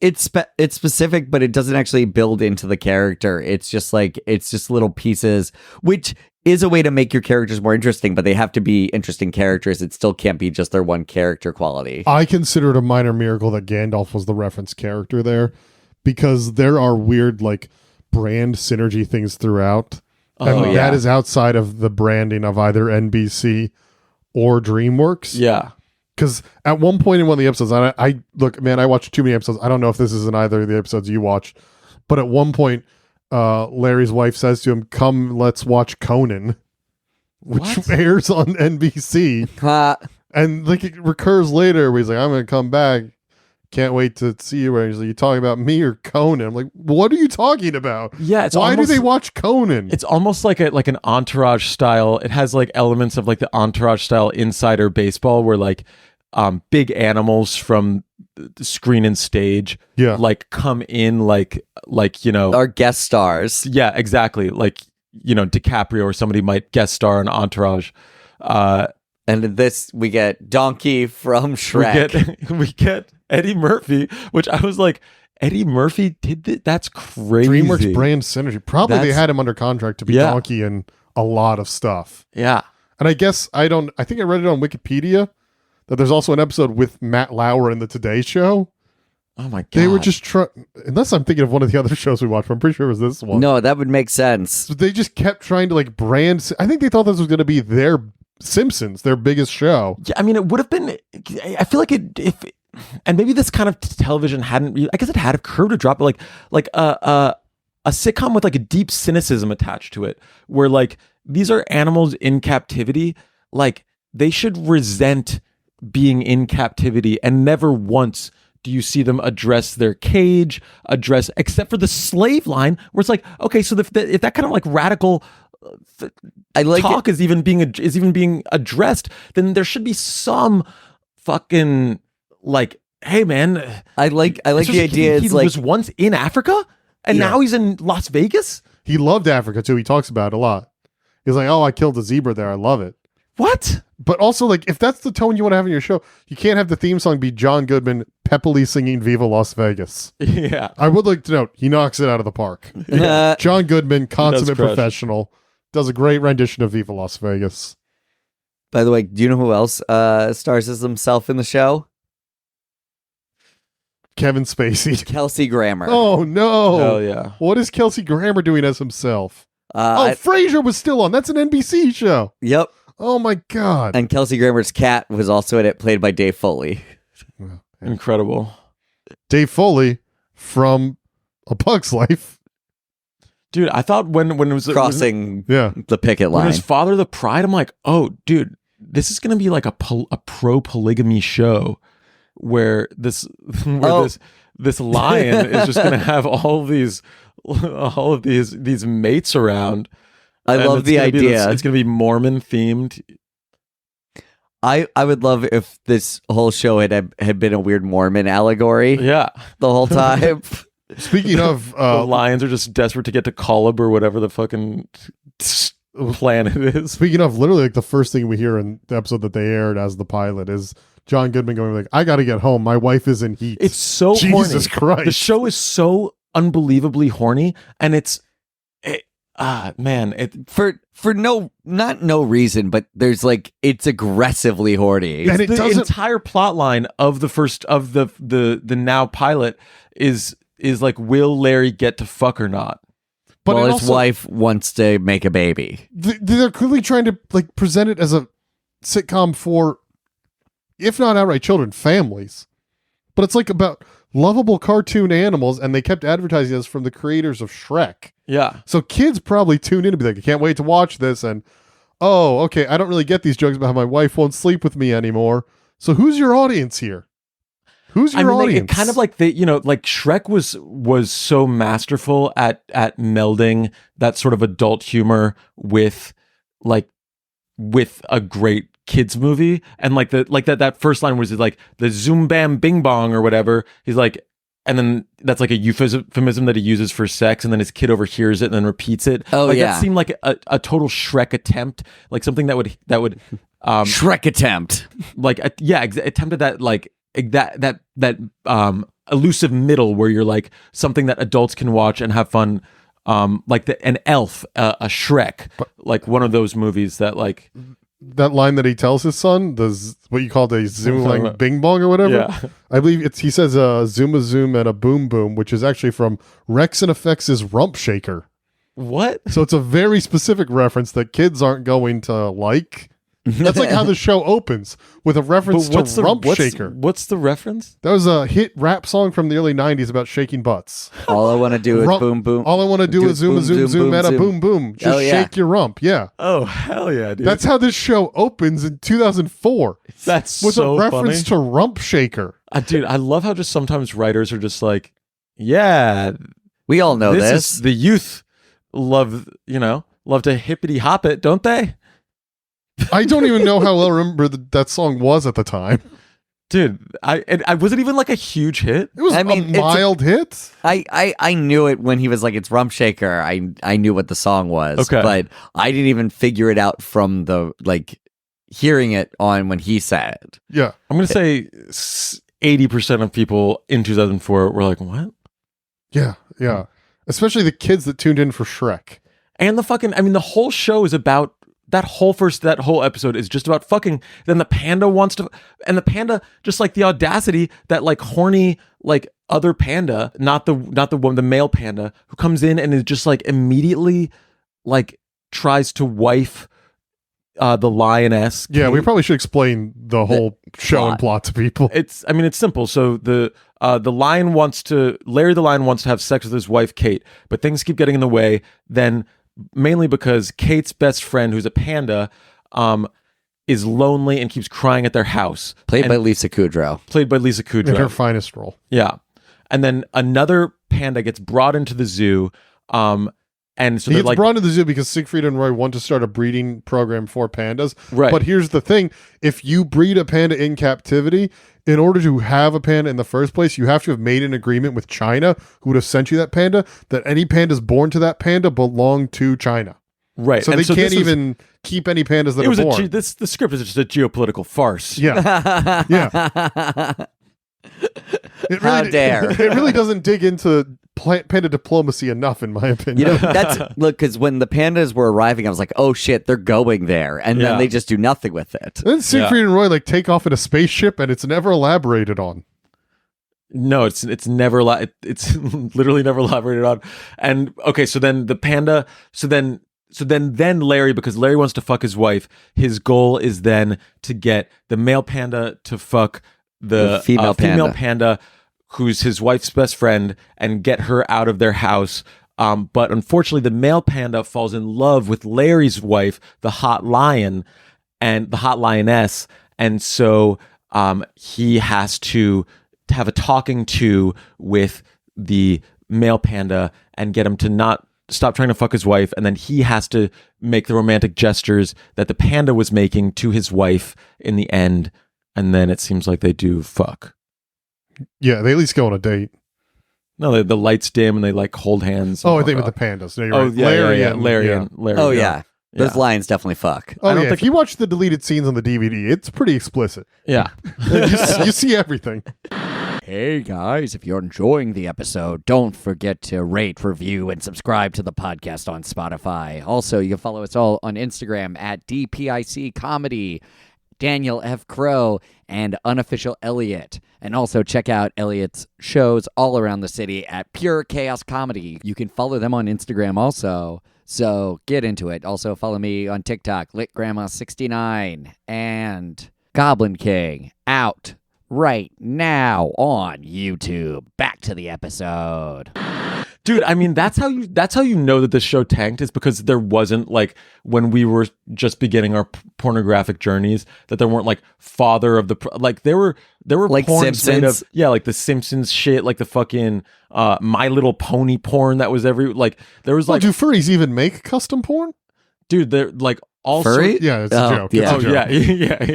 specific, but it doesn't actually build into the character. It's just little pieces, which is a way to make your characters more interesting, but they have to be interesting characters. It still can't be just their one character quality. I consider it a minor miracle that Gandalf was the reference character there, because there are weird like brand synergy things throughout. And that is outside of the branding of either NBC or DreamWorks. Yeah. Because at one point in one of the episodes, I look, man, I watched too many episodes. I don't know if this is in either of the episodes you watched, but at one point, Larry's wife says to him, "Come, let's watch Conan," which airs on NBC. And like it recurs later where he's like, "I'm going to come back. Can't wait to see you." And he's like, "You talking about me or Conan?" I'm like, what are you talking about? Yeah, why do they watch Conan? It's almost like an Entourage style. It has like elements of like the Entourage style insider baseball, where like big animals from the screen and stage, like come in like our guest stars. Yeah, exactly. Like DiCaprio or somebody might guest star on Entourage. And in this, we get Donkey from Shrek. We get Eddie Murphy, which I was like, Eddie Murphy did that? That's crazy. DreamWorks brand synergy. Probably they had him under contract to be Donkey in a lot of stuff. Yeah. And I guess I think I read it on Wikipedia that there's also an episode with Matt Lauer in the Today Show. Oh my God. They were just unless I'm thinking of one of the other shows we watched, but I'm pretty sure it was this one. No, that would make sense. So they just kept trying to like brand. I think they thought this was going to be their Simpsons, their biggest show. Yeah, I mean, it would have been. I feel like and maybe this kind of television hadn't really, I guess it had a curve to drop, but like a sitcom with like a deep cynicism attached to it, where like these are animals in captivity, like they should resent being in captivity, and never once do you see them address their cage, except for the slave line, where it's like, okay, so if that kind of like radical talk is even being addressed, then there should be some fucking like, hey man, I like the idea. He was once in Africa and now he's in Las Vegas. He loved Africa too. He talks about it a lot. He's like, "Oh, I killed a zebra there. I love it." What? But also, like, if that's the tone you want to have in your show, you can't have the theme song be John Goodman peppily singing "Viva Las Vegas." Yeah, I would like to note he knocks it out of the park. John Goodman, consummate professional, does a great rendition of "Viva Las Vegas." By the way, do you know who else stars as himself in the show? Kevin Spacey. Kelsey Grammer. Oh no! Hell yeah! What is Kelsey Grammer doing as himself? Frasier was still on. That's an NBC show. Yep. Oh my God! And Kelsey Grammer's cat was also in it, played by Dave Foley. Incredible. Dave Foley from A Bug's Life. Dude, I thought when it was crossing the picket line, when his Father the Pride, I'm like, oh, dude, this is gonna be like a pro polygamy show where this lion is just gonna have all of these mates around. I love the idea. It's gonna be Mormon themed. I would love if this whole show had been a weird Mormon allegory. Yeah, the whole time. Speaking of, the lions are just desperate to get to Kolob or whatever the fucking planet is. Speaking of, literally, like the first thing we hear in the episode that they aired as the pilot is John Goodman going like, "I got to get home. My wife is in heat." It's so Jesus horny. Christ. The show is so unbelievably horny, and for no reason, but there's like, it's aggressively horny. And the entire plot line of the first of the now pilot is like, will Larry get to fuck or not? But his wife wants to make a baby. They're clearly trying to like present it as a sitcom for, if not outright children, families. But it's like about lovable cartoon animals, and they kept advertising this from the creators of Shrek. Yeah. So kids probably tune in and be like, "I can't wait to watch this," and, "Oh, okay, I don't really get these jokes about how my wife won't sleep with me anymore. So who's your audience here? Who's your audience? It kind of like like Shrek was so masterful at melding that sort of adult humor with a great kids movie, and like that first line was like the zoom bam bing bong or whatever. He's like, and then that's like a euphemism that he uses for sex, and then his kid overhears it and then repeats it. Oh, like, yeah. That seemed like a total Shrek attempt, like something that would Shrek attempt. Attempted that like that elusive middle where you're like something that adults can watch and have fun, like an Elf, a Shrek, like one of those movies that like that line that he tells his son, what you called a zoom bing bong or whatever. Yeah. I believe he says zoom a zoom and a boom boom, which is actually from Rex and Effects' Rump Shaker. What? So it's a very specific reference that kids aren't going to like. That's like how the show opens, with a reference to Rump Shaker. What's the reference? That was a hit rap song from the early 90s about shaking butts. All I want to do is boom boom. All I want to do is zoom, zoom, zoom, and a boom, boom. Just shake your rump. Yeah. Oh, hell yeah, dude. That's how this show opens in 2004. That's with so a reference to Rump Shaker. Dude, I love how just sometimes writers are just like, yeah. We all know this. The youth love to hippity hop it, don't they? I don't even know how well I remember that song was at the time. Dude, I wasn't even like a huge hit. It was a mild hit. I knew it when he was like, it's Rump Shaker. I knew what the song was. Okay. But I didn't even figure it out from the like hearing it on when he said it. Yeah. I'm going to say 80% of people in 2004 were like, what? Yeah, yeah. Especially the kids that tuned in for Shrek. And the whole show is about that whole episode is just about fucking. Then the panda wants to, and the panda just like the audacity that like horny like other panda, not the one, the male panda who comes in and is just like immediately like tries to wife the lioness. Yeah, we probably should explain the whole show and plot to people. It's simple. So Larry the lion wants to have sex with his wife Kate, but things keep getting in the way. Then mainly because Kate's best friend, who's a panda, is lonely and keeps crying at their house. Played by Lisa Kudrow. In her finest role. Yeah. And then another panda gets brought into the zoo. And so he gets brought into the zoo because Siegfried and Roy want to start a breeding program for pandas. Right. But here's the thing. If you breed a panda in captivity, in order to have a panda in the first place, you have to have made an agreement with China, who would have sent you that panda, that any pandas born to that panda belong to China. Right. So they can't even keep any pandas that are born. The script is just a geopolitical farce. Yeah. Yeah. How dare. It really doesn't dig into panda diplomacy enough, in my opinion. Look, because when the pandas were arriving, I was like, oh shit, they're going there. And then they just do nothing with it. Then Siegfried and Roy take off in a spaceship, and it's never elaborated on. No, it's never it's literally never elaborated on. And okay, so then the panda, so then Larry, because Larry wants to fuck his wife, his goal is then to get the male panda to fuck the female panda, who's his wife's best friend, and get her out of their house. But unfortunately, the male panda falls in love with Larry's wife, the hot lion, and the hot lioness. And so he has to have a talking to with the male panda and get him to not stop trying to fuck his wife. And then he has to make the romantic gestures that the panda was making to his wife in the end. And then it seems like they do fuck. Yeah, they at least go on a date. No, the lights dim and they like hold hands. Oh, I think with the pandas. No, you're right. Yeah, Larry. Oh, yeah. Those lions definitely fuck. Oh, yeah. If you watch the deleted scenes on the DVD, it's pretty explicit. Yeah. you see everything. Hey, guys, if you're enjoying the episode, don't forget to rate, review, and subscribe to the podcast on Spotify. Also, you can follow us all on Instagram at DPIC Comedy, Daniel F. Crow, and Unofficial Eliot. And also check out Eliot's shows all around the city at Pure Chaos Comedy. You can follow them on Instagram also. So get into it. Also follow me on TikTok, LitGrandma69, and Goblin King out right now on YouTube. Back to the episode. Dude, I mean, that's how you know that this show tanked, is because there wasn't, like, when we were just beginning our pornographic journeys, that there weren't, like, father of the like there were Like porns made Simpsons? of, like the Simpsons shit, like the fucking My Little Pony porn that was like there was Well, like do furries even make custom porn? dude, they're like all Furry? Yeah, it's a Oh, joke. yeah. It's a joke.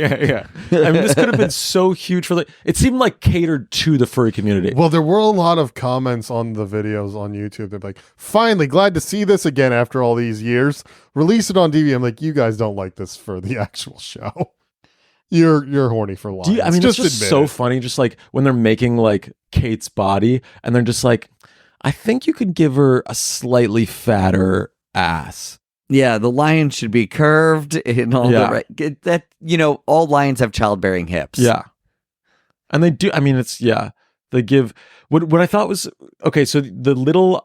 yeah. I mean, this could have been so huge for it seemed like catered to the furry community. Well, there were a lot of comments on the videos on YouTube. They're like, finally, glad to see this again after all these years. Release it on DVD. I'm like, you guys don't like this for the actual show. You're horny for lions. I mean, it's just admit so it. funny, just like when they're making like Kate's body and they're just like, I think you could give her a slightly fatter ass. Yeah, the lion should be curved and all Yeah. the right. That, all lions have childbearing hips. Yeah. And they do, I mean, they give what I thought was okay. So the little,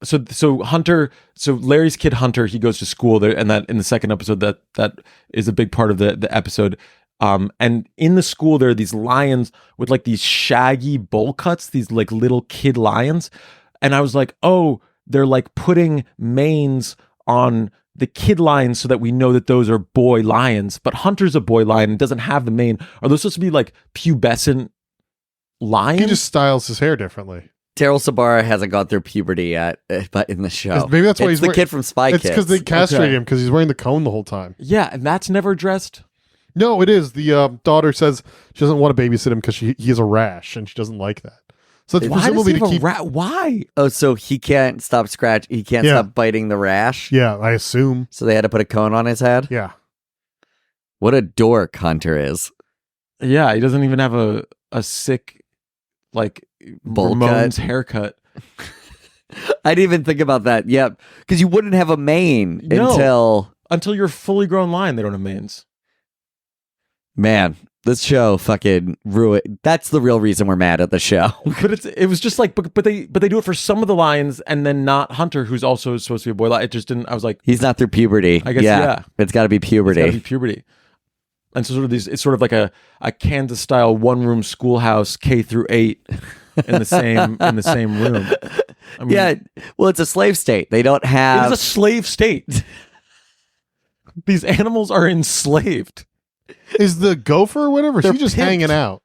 so Hunter, so Larry's kid Hunter, he goes to school there, and that in the second episode, that is a big part of the episode. And in the school, there are these lions with like these shaggy bowl cuts, these like little kid lions. And I was like, oh, they're like putting manes on the kid lions so that we know that those are boy lions. But Hunter's a boy lion and doesn't have the mane. Are those supposed to be like pubescent lions? He just styles his hair differently. Terrell Sabara hasn't gone through puberty yet, but in the show. Maybe that's why it's he's the wearing- kid from Spy It's Kids. because they castrate Okay. him because he's wearing the cone the whole time. Yeah, and that's never addressed. No, it is. The daughter says she doesn't want to babysit him because he has a rash and she doesn't like that. So it's Why does presumably he to have a keep. rat? Why? Oh, so he can't stop He can't Yeah. stop biting the rash? Yeah, I assume. So they had to put a cone on his head? Yeah. What a dork Hunter is. Yeah, he doesn't even have a sick, like, Bowl Ramon's cut? haircut. I didn't even think about that. Yep. Because you wouldn't have a mane No. until... Until you're a fully grown lion, they don't have manes. Man, this show fucking ruined. That's the real reason we're mad at the show. But it was just like, but they do it for some of the lions, and then not Hunter, who's also supposed to be a boy lion. It just didn't. I was like, He's not through puberty. I guess, yeah. It's got to be puberty. it's gotta be puberty. And so it's sort of like a Kansas style 1-room schoolhouse K-8 in the same room. I mean, Yeah, well, it's a slave state. They don't it have... is a slave state. These animals are enslaved. Is the gopher or whatever? They're She's just pimped. hanging out.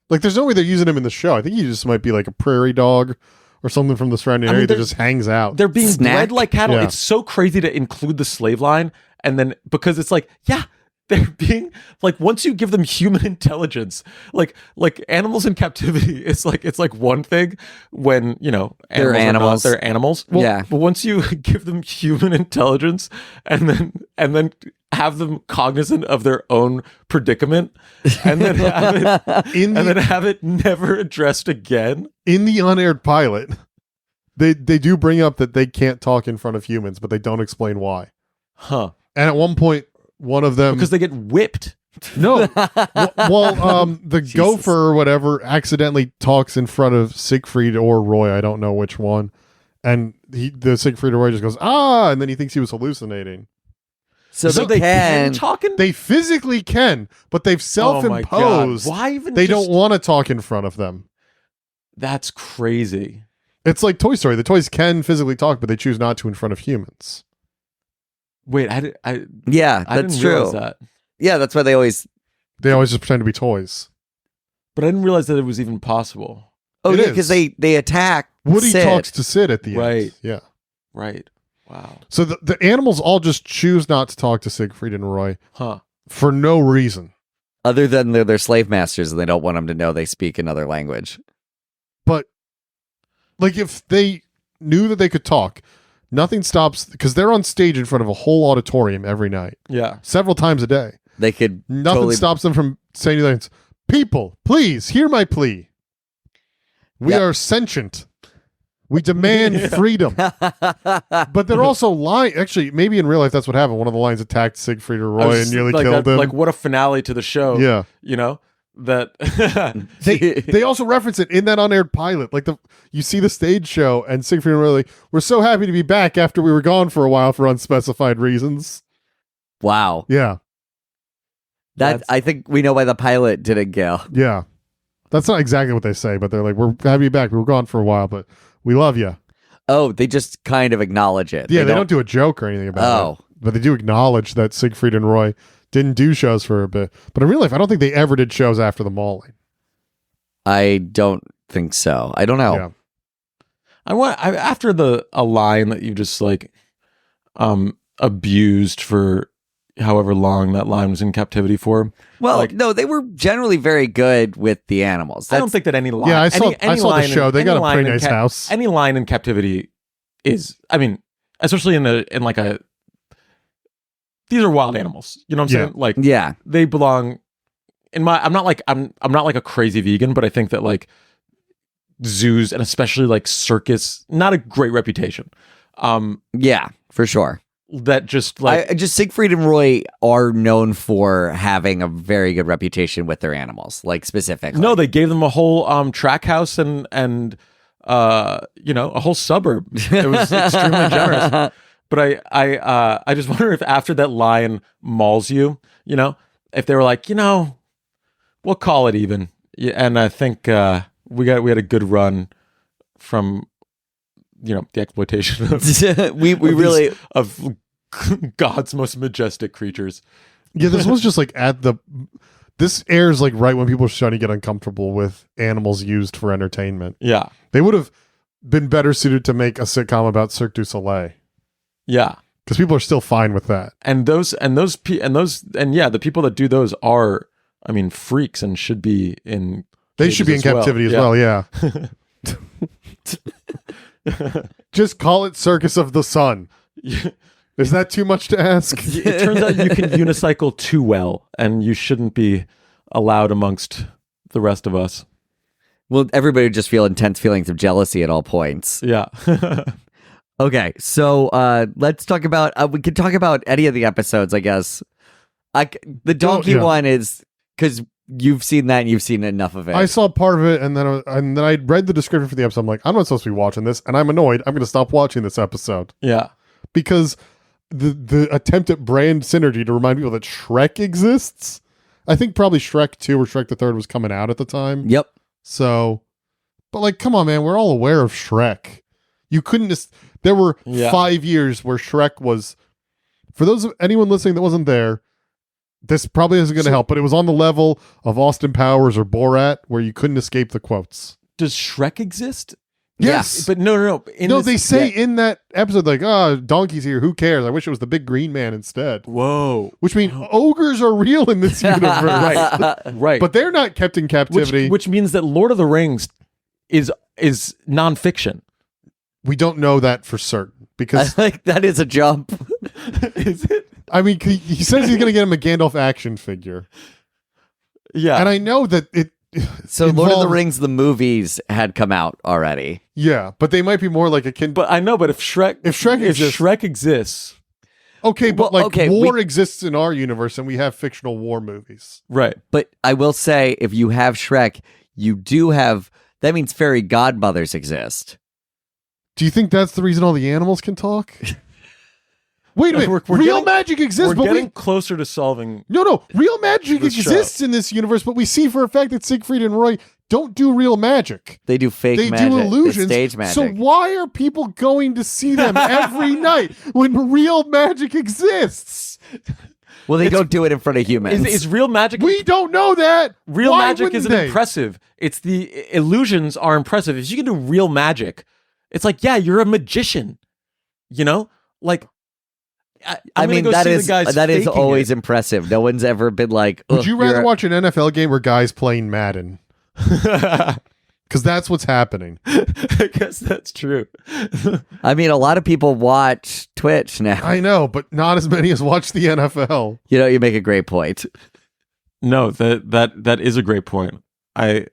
Like, there's no way they're using him in the show. I think he just might be like a prairie dog or something from the surrounding I mean, area that they're- just hangs out. They're being Snack? bred like cattle. Yeah. It's so crazy to include the slave line, and then because it's like, yeah, they're being like, once you give them human intelligence, like animals in captivity, it's like one thing when They're animals. they're animals. Yeah. But once you give them human intelligence and then have them cognizant of their own predicament, and then have it never addressed again. In the unaired pilot, they do bring up that they can't talk in front of humans, but they don't explain why. Huh. And at one point, one of them Because they get whipped. no, the gopher or whatever accidentally talks in front of Siegfried or Roy. I don't know which one, and the Siegfried or Roy just goes and then he thinks he was hallucinating. So they can talking. They physically can, but they've Oh my God. self-imposed. Why even? They just- don't want to talk in front of them. That's crazy. It's like Toy Story. The toys can physically talk, but they choose not to in front of humans. Wait, I Yeah, I that's didn't true. realize that. Yeah, that's why they always... They always just pretend to be toys. But I didn't realize that it was even possible. Oh, It yeah, is. because they attack Woody Sid. talks to Sid at the end. Right. Yeah. Right. Wow. So the animals all just choose not to talk to Siegfried and Roy Huh. for no reason. Other than they're their slave masters and they don't want them to know they speak another language. But like if they knew that they could talk, nothing stops because they're on stage in front of a whole auditorium every night, Yeah. several times a day. They could Nothing totally... stops them from saying things. People, please hear my plea. We Yeah. are sentient. We demand freedom. But they're also lying. Actually, maybe in real life that's what happened. One of the lions attacked Siegfried or I Roy was and nearly like killed that- him. Like what a finale to the show. Yeah. You know that. They also reference it in that unaired pilot. Like you see the stage show and Siegfried and Roy are like, we're so happy to be back after we were gone for a while for unspecified reasons. Wow. Yeah. I think we know why the pilot didn't go. Yeah. That's not exactly what they say, but they're like, we're happy to be back. We were gone for a while, but we love you. Oh, they just kind of acknowledge it. Yeah, they don't do a joke or anything about it. But they do acknowledge that Siegfried and Roy didn't do shows for a bit. But in real life, I don't think they ever did shows after the mauling. I don't think so. I don't know. Yeah. After a line that you just like abused for however long that line was in captivity for. Well, like, no, they were generally very good with the animals. I don't think that any line. Yeah, I saw the show. They got a pretty nice house. house. Any line in captivity is, I mean, especially in like a. These are wild animals. You know what I'm saying? Like, yeah, they belong. I'm not like a crazy vegan, but I think that like zoos and especially like circus, not a great reputation. Yeah, for sure. That just like Siegfried and Roy are known for having a very good reputation with their animals, like specifically. No, they gave them a whole track house and a whole suburb. It was extremely generous. But I just wonder if after that lion mauls you, if they were like, we'll call it even. Yeah, and I think we had a good run from the exploitation of of God's most majestic creatures. Yeah, this was just like this airs like right when people are starting to get uncomfortable with animals used for entertainment. Yeah. They would have been better suited to make a sitcom about Cirque du Soleil. Yeah. Because people are still fine with that. And the people that do those are, I mean, freaks and should be in They should be in captivity as well, yeah. Just call it Circus of the Sun. Is that too much to ask? It turns out you can unicycle too well, and you shouldn't be allowed amongst the rest of us. Well, everybody would just feel intense feelings of jealousy at all points. Yeah. Okay, so let's talk about. We could talk about any of the episodes, I guess. The donkey one is because you've seen that and you've seen enough of it. I saw part of it, and then I read the description for the episode. I'm like, I'm not supposed to be watching this, and I'm annoyed. I'm going to stop watching this episode. Yeah, because the attempt at brand synergy to remind people that Shrek exists. I think probably Shrek 2 or Shrek the Third was coming out at the time. Yep. So, but like, come on, man, we're all aware of Shrek. You couldn't just. There were 5 years where Shrek was. For anyone listening that wasn't there, this probably isn't going to help, but it was on the level of Austin Powers or Borat, where you couldn't escape the quotes. Does Shrek exist? Yes. But no. They say in that episode, like, donkey's here, who cares? I wish it was the big green man instead. Whoa. Which means ogres are real in this universe. Right. But they're not kept in captivity. Which means that Lord of the Rings is nonfiction. We don't know that for certain. Because that is a jump. Is it? I mean, he says he's going to get him a Gandalf action figure. Yeah. And I know that it. So Lord of the Rings, the movies had come out already. Yeah, but they might be more like akin. But I know, but if Shrek exists. Okay, but war exists in our universe and we have fictional war movies. Right. But I will say, if you have Shrek, you do have, that means fairy godmothers exist. Do you think that's the reason all the animals can talk? Wait a minute. Real magic exists, but we're getting closer to solving. No. Real magic exists in this universe, but we see for a fact that Siegfried and Roy don't do real magic. They do fake magic. They do illusions. They stage magic. So why are people going to see them every night when real magic exists? Well, they don't do it in front of humans. Is real magic? We don't know that. Real magic isn't impressive. It's the illusions are impressive. If you can do real magic, it's like, yeah, you're a magician. Like. I mean, that is always impressive. No one's ever been like, would you rather watch an NFL game or guys playing Madden? Because that's what's happening. I guess that's true. I mean, a lot of people watch Twitch now. I know, but not as many as watch the NFL. You make a great point. No, that is a great point. And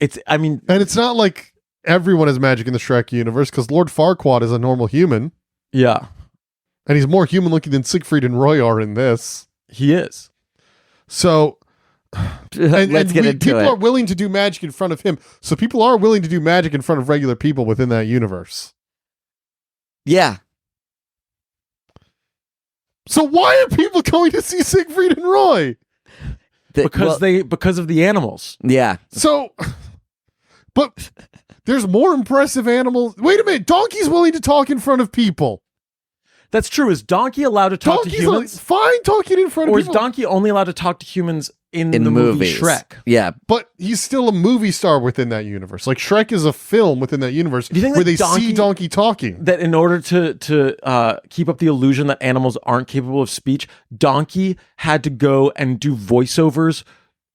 it's not like everyone has magic in the Shrek universe, because Lord Farquaad is a normal human. Yeah. And he's more human looking than Siegfried and Roy are in this. He is. So, let's get into it. People are willing to do magic in front of him. So people are willing to do magic in front of regular people within that universe. Yeah. So why are people going to see Siegfried and Roy? Because of the animals. Yeah. So But there's more impressive animals. Wait a minute. Donkey's willing to talk in front of people. That's true. Is Donkey allowed to talk to humans? Fine talking in front of people. Or is Donkey only allowed to talk to humans in the movie Shrek? Yeah. But he's still a movie star within that universe. Like Shrek is a film within that universe Do you think where that they see Donkey talking. That in order to keep up the illusion that animals aren't capable of speech, Donkey had to go and do voiceovers.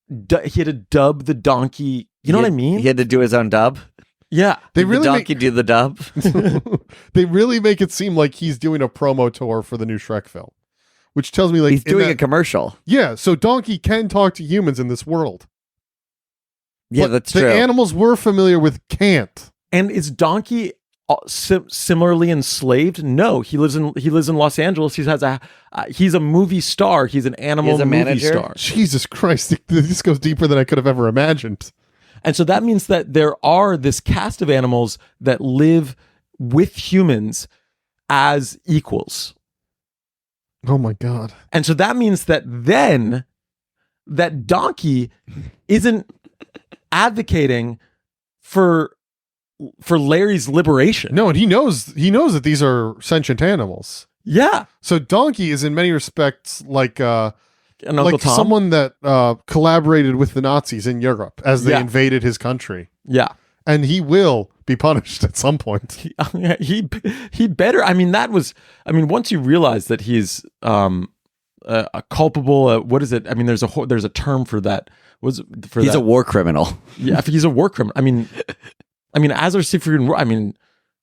He had to dub the donkey. You know what I mean? He had to do his own dub. Yeah. They really the donkey do the dub. They really make it seem like he's doing a promo tour for the new Shrek film, which tells me like he's doing a commercial. Yeah, so Donkey can talk to humans in this world. Yeah, but that's the true. The animals we're familiar with can't. And is Donkey similarly enslaved? No, he lives in Los Angeles. He's a movie star. He's an animal movie star. Jesus Christ, this goes deeper than I could have ever imagined. And so that means that there are this cast of animals that live with humans as equals. Oh my God. And so that means that then that Donkey isn't advocating for Larry's liberation. No, and he knows that these are sentient animals. Yeah. So Donkey is in many respects like An Uncle Tom? someone that collaborated with the Nazis in Europe as they invaded his country. Yeah. And he will be punished at some point. He better. I mean, once you realize that he's a culpable, what is it? I mean, there's a term for that. He's a war criminal. Yeah, if he's a war criminal. I mean, as are Siegfried and Roy. I mean,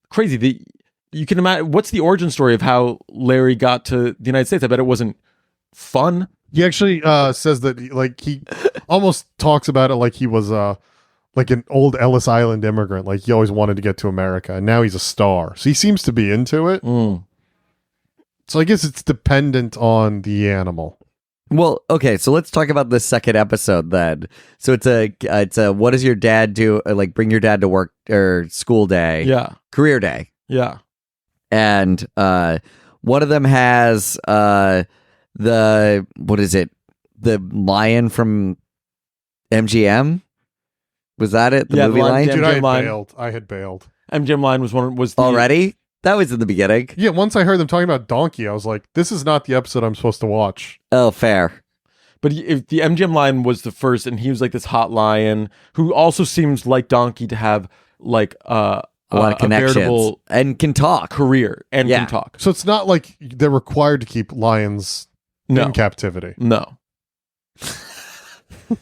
crazy. You can imagine what's the origin story of how Larry got to the United States. I bet it wasn't fun. He actually says that he almost talks about it like he was like an old Ellis Island immigrant. Like he always wanted to get to America, and now he's a star. So he seems to be into it. Mm. So I guess it's dependent on the animal. Well, okay, so let's talk about the second episode then. So it's a what does your dad do? Like bring your dad to work or school day. Yeah. Career day. Yeah. And one of them has what is it? The lion from MGM? Was that it? The movie Lion? Dude, MGM I had bailed. MGM Lion was the, already? That was in the beginning. Yeah, once I heard them talking about Donkey, I was like, this is not the episode I'm supposed to watch. Oh, fair. But if the MGM Lion was the first, and he was like this hot lion who also seems like Donkey to have like a lot of connections and can talk career and can talk. So it's not like they're required to keep lions in captivity. No. All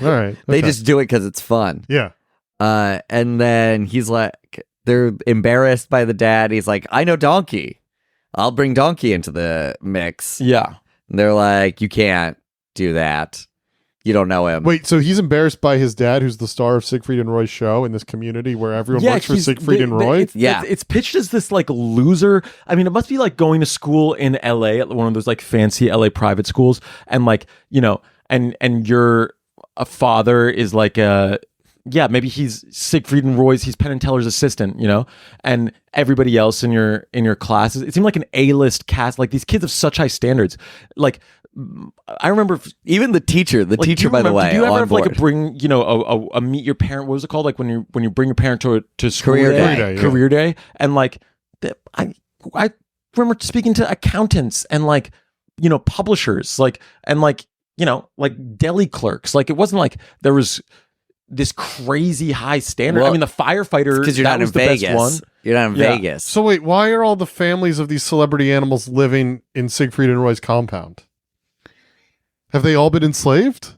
right. Okay. They just do it because it's fun. Yeah. And then he's like, they're embarrassed by the dad. He's like, I know Donkey. I'll bring Donkey into the mix. Yeah. And they're like, you can't do that. You don't know him. Wait, so he's embarrassed by his dad, who's the star of Siegfried and Roy's show in this community where everyone works for Siegfried and Roy? It's pitched as this like loser. I mean, it must be like going to school in LA at one of those like fancy LA private schools. And like, you know, and your father is like maybe he's Siegfried and Roy's, he's Penn and Teller's assistant, you know, and everybody else in your classes. It seemed like an A-list cast. Like these kids have such high standards. Like I remember even the teacher, by the way, do you ever have board. like a meet your parent? What was it called? Like when you bring your parent to school career day, and like I remember speaking to accountants and like you know publishers, like and like you know like deli clerks. Like it wasn't like there was this crazy high standard. Well, I mean, the firefighter because you're that not was in the Vegas. best one. You're not in Vegas. So wait, why are all the families of these celebrity animals living in Siegfried and Roy's compound? Have they all been enslaved?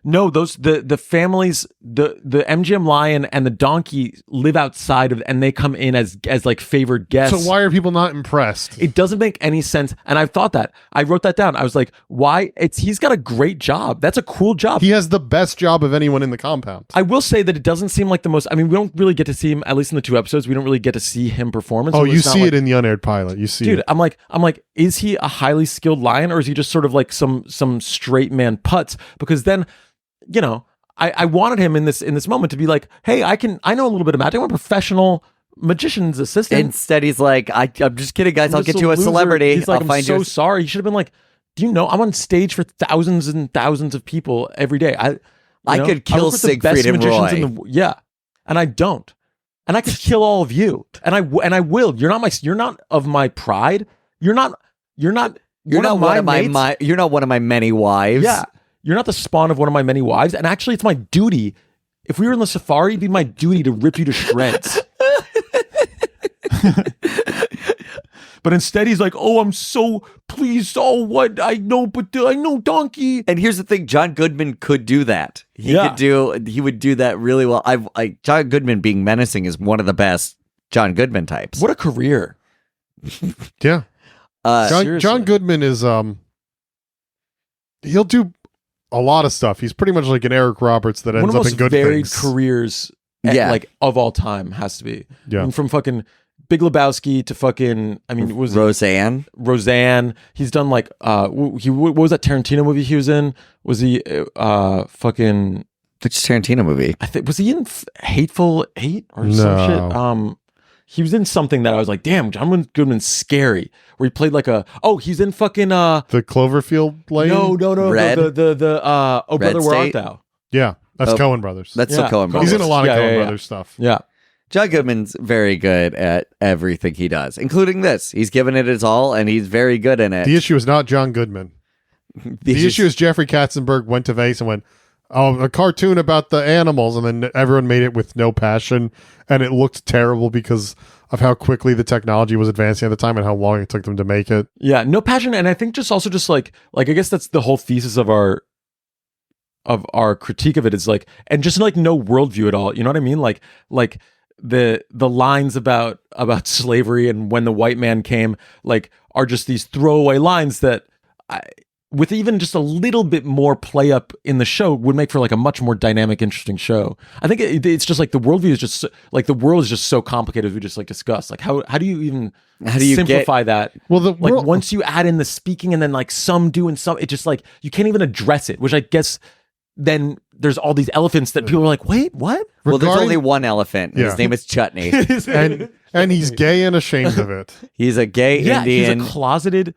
No, those the families, the MGM Lion and the Donkey live outside of, and they come in as like favored guests. So why are people not impressed? It doesn't make any sense. And I've thought that. I wrote that down. I was like, why? He's got a great job. That's a cool job. He has the best job of anyone in the compound. I will say that it doesn't seem like the most. I mean, we don't really get to see him, at least in the 2 episodes. We don't really get to see him performance. Oh, you see it in the unaired pilot. You see, dude. it. I'm like, is he a highly skilled lion, or is he just sort of like some straight man putz? Because then, you know. I wanted him in this moment to be like, hey, I know a little bit of magic. I'm a professional magician's assistant. Instead, he's like, I'm just kidding, guys. I'll get you a celebrity. He's like, I'll find I'm so sorry. He should have been like, do you know I'm on stage for thousands and thousands of people every day. I could kill Siegfried and Roy. Yeah. and I don't. And I could kill all of you, and I will. You're not of my pride. You're not one of my many wives. Yeah, you're not the spawn of one of my many wives. And actually, it's my duty. If we were in the safari, it'd be my duty to rip you to shreds. But instead, he's like, "Oh, I'm so pleased. Oh, what I know donkey." And here's the thing: John Goodman could do that. He would do that really well. John Goodman being menacing is one of the best John Goodman types. What a career! Yeah, John Goodman is he'll do a lot of stuff. He's pretty much like an Eric Roberts that ends up in good varied things. Careers, like of all time, has to be. Yeah, I mean, from fucking Big Lebowski to fucking, I mean, was Roseanne? He's done like, what was that Tarantino movie he was in? Was he fucking... Which Tarantino movie? I think, was he in Hateful Eight or some shit? He was in something that I was like, damn, John Goodman's scary. Where he played like he's in fucking... The Cloverfield Lane? No. Red? Oh, Red Brother, Where State? Art Thou? Yeah, that's Coen Brothers. That's the Coen Brothers. He's in a lot of Coen Brothers stuff. Yeah. John Goodman's very good at everything he does, including this. He's given it his all, and he's very good in it. The issue is not John Goodman. The issue is Jeffrey Katzenberg went to Vice and went, "Oh, a cartoon about the animals," and then everyone made it with no passion, and it looked terrible because of how quickly the technology was advancing at the time and how long it took them to make it. Yeah, no passion, and I think just like I guess that's the whole thesis of our critique of it is like, and just like no worldview at all. You know what I mean? Like the lines about slavery and when the white man came, like, are just these throwaway lines that with even just a little bit more play up in the show would make for like a much more dynamic, interesting show. I think it's just like the worldview is just like the world is just so complicated, as we just like discussed. Like how do you simplify that? Well, once you add in the speaking and then like some do and some, it just like you can't even address it, which I guess then there's all these elephants that people are like, wait, what? Well, there's only one elephant. His name is Chutney. and he's gay and ashamed of it. He's a gay Indian. He's a closeted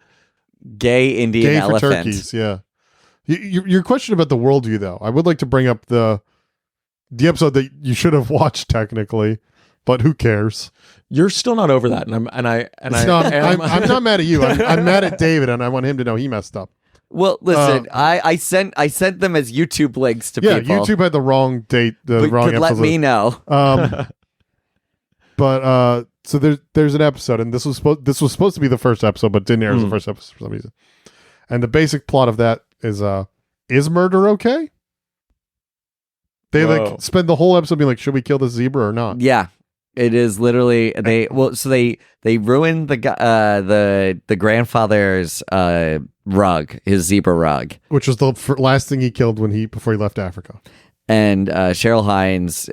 gay Indian gay elephant. For turkeys, yeah. Your question about the worldview, though, I would like to bring up the episode that you should have watched technically, but who cares? You're still not over that, I'm not mad at you. I'm mad at David, and I want him to know he messed up. Well, listen, I sent them as YouTube links to people. Yeah, YouTube had the wrong date, the wrong episode. Let me know. But so there's an episode, and this was supposed to be the first episode, but didn't air as the first episode for some reason. And the basic plot of that is murder okay? They like spend the whole episode being like, should we kill this zebra or not? Yeah. It is literally they ruined the grandfather's rug, his zebra rug, which was the last thing he killed before he left Africa. And Cheryl Hines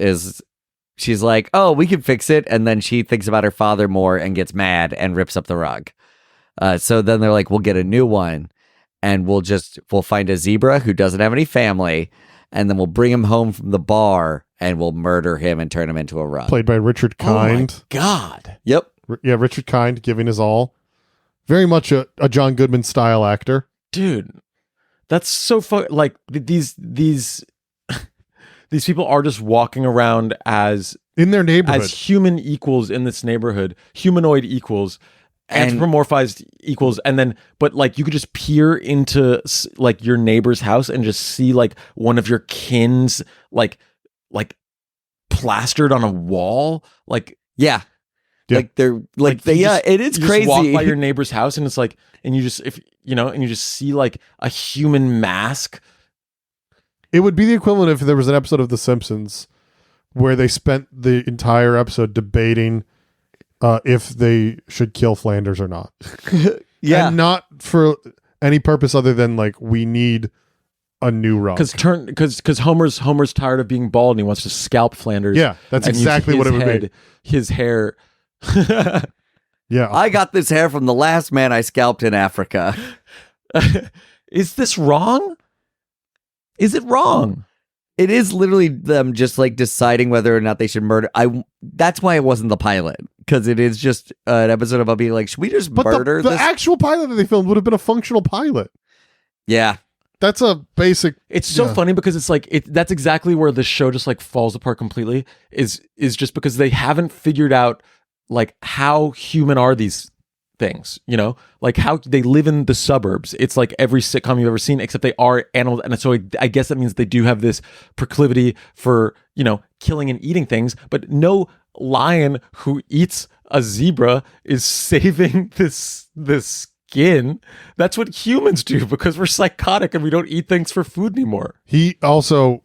she's like, "Oh, we can fix it," and then she thinks about her father more and gets mad and rips up the rug. So then they're like, "We'll get a new one, and we'll find a zebra who doesn't have any family, and then we'll bring him home from the bar." And we'll murder him and turn him into a rug. Played by Richard Kind. Oh my God. Yep. Yeah, Richard Kind giving his all. Very much a John Goodman style actor. Dude, that's so fun. Like these people are just walking around as in their neighborhood, as human equals in this neighborhood, humanoid equals, anthropomorphized equals, and then but like you could just peer into like your neighbor's house and just see like one of your kin's like plastered on a wall, like like they're it is you crazy. Just walk by your neighbor's house and it's like, and you just see like a human mask. It would be the equivalent if there was an episode of The Simpsons where they spent the entire episode debating if they should kill Flanders or not. Yeah, and not for any purpose other than like we need a new rug. Because Homer's tired of being bald and he wants to scalp Flanders. Yeah, that's exactly what it would be. His hair. Yeah. I got this hair from the last man I scalped in Africa. Is this wrong? Is it wrong? It is literally them just like deciding whether or not they should murder. That's why it wasn't the pilot, because it is just an episode about being like, should we just murder the this? actual pilot that they filmed would have been a functional pilot. Yeah. that's a basic. It's so funny because it's like that's exactly where the show just like falls apart completely. Is just because they haven't figured out like how human are these things, you know, like how they live in the suburbs. It's like every sitcom you've ever seen, except they are animals, and so I guess that means they do have this proclivity for, you know, killing and eating things. But no lion who eats a zebra is saving this skin. That's what humans do because we're psychotic and we don't eat things for food anymore. He's not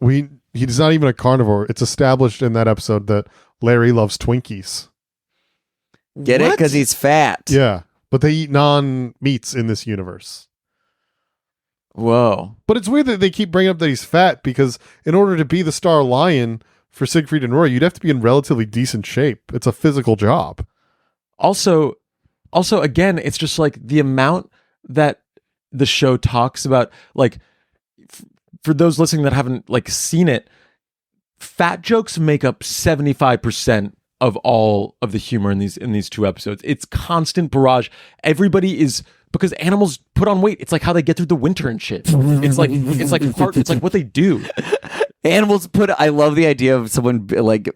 even a carnivore. It's established in that episode that Larry loves Twinkies. Get it? Because he's fat. Yeah, but they eat non-meats in this universe. Whoa. But it's weird that they keep bringing up that he's fat because in order to be the star lion for Siegfried and Roy, you'd have to be in relatively decent shape. It's a physical job. Also, again, it's just like the amount that the show talks about, like, for those listening that haven't like seen it, fat jokes make up 75% of all of the humor in these two episodes. It's constant barrage. Everybody is, because animals put on weight. It's like how they get through the winter and shit. It's like what they do. Animals I love the idea of someone like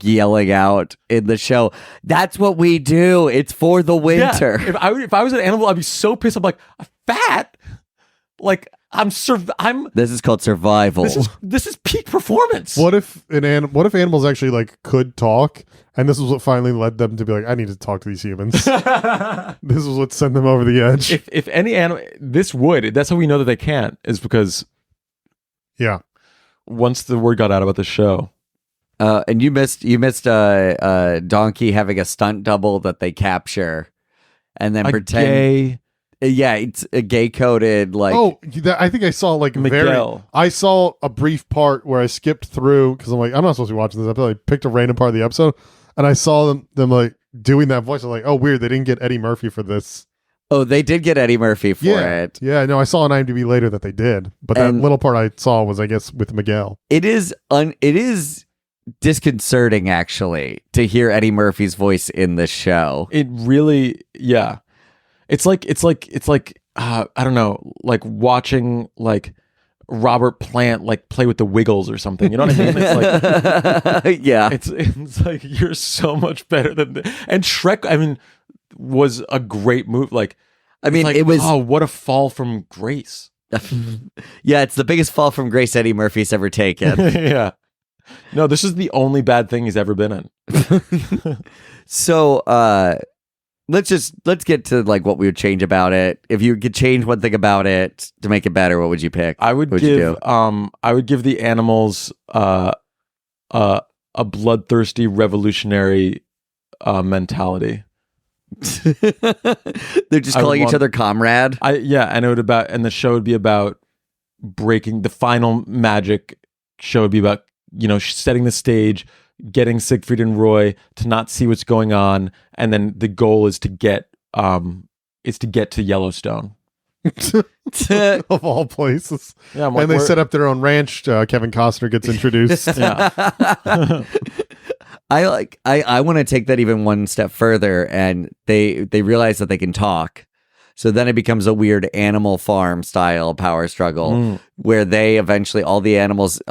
yelling out in the show, that's what we do. It's for the winter. Yeah. If I was an animal, I'd be so pissed. I'm like, fat? Like, this is called survival. This is peak performance. What if animals actually like could talk, and this was what finally led them to be like, I need to talk to these humans. This is what sent them over the edge. If any animal, that's how we know that they can't, is because once the word got out about the show. And you missed Donkey having a stunt double that they capture and then pretend. Yeah, it's a gay coded like. Oh, I think I saw like Miguel. I saw a brief part where I skipped through because I'm like, I'm not supposed to be watching this episode. I picked a random part of the episode and I saw them like doing that voice. I'm like, oh, weird. They didn't get Eddie Murphy for this. Oh, they did get Eddie Murphy for it. Yeah, no, I saw on IMDb later that they did, but that little part I saw was, I guess, with Miguel. It is disconcerting actually to hear Eddie Murphy's voice in this show. It really, yeah. It's like I don't know, like watching like Robert Plant like play with the Wiggles or something. You know what I mean? It's like yeah. It's like you're so much better than and Shrek. I mean, was a great move. Like, I mean, like, it was what a fall from grace. Yeah, it's the biggest fall from grace Eddie Murphy's ever taken. Yeah. No, this is the only bad thing he's ever been in. So, let's get to like what we would change about it. If you could change one thing about it to make it better, what would you pick? I would give the animals a bloodthirsty revolutionary mentality. They're just calling each other comrade. And the show would be about breaking the final magic. Show would be about, you know, setting the stage, getting Siegfried and Roy to not see what's going on, and then the goal is to get to Yellowstone. Of all places. Yeah, and they set up their own ranch. Kevin Costner gets introduced. Yeah. I want to take that even one step further, and they realize that they can talk. So then it becomes a weird Animal Farm style power struggle where they eventually, all the animals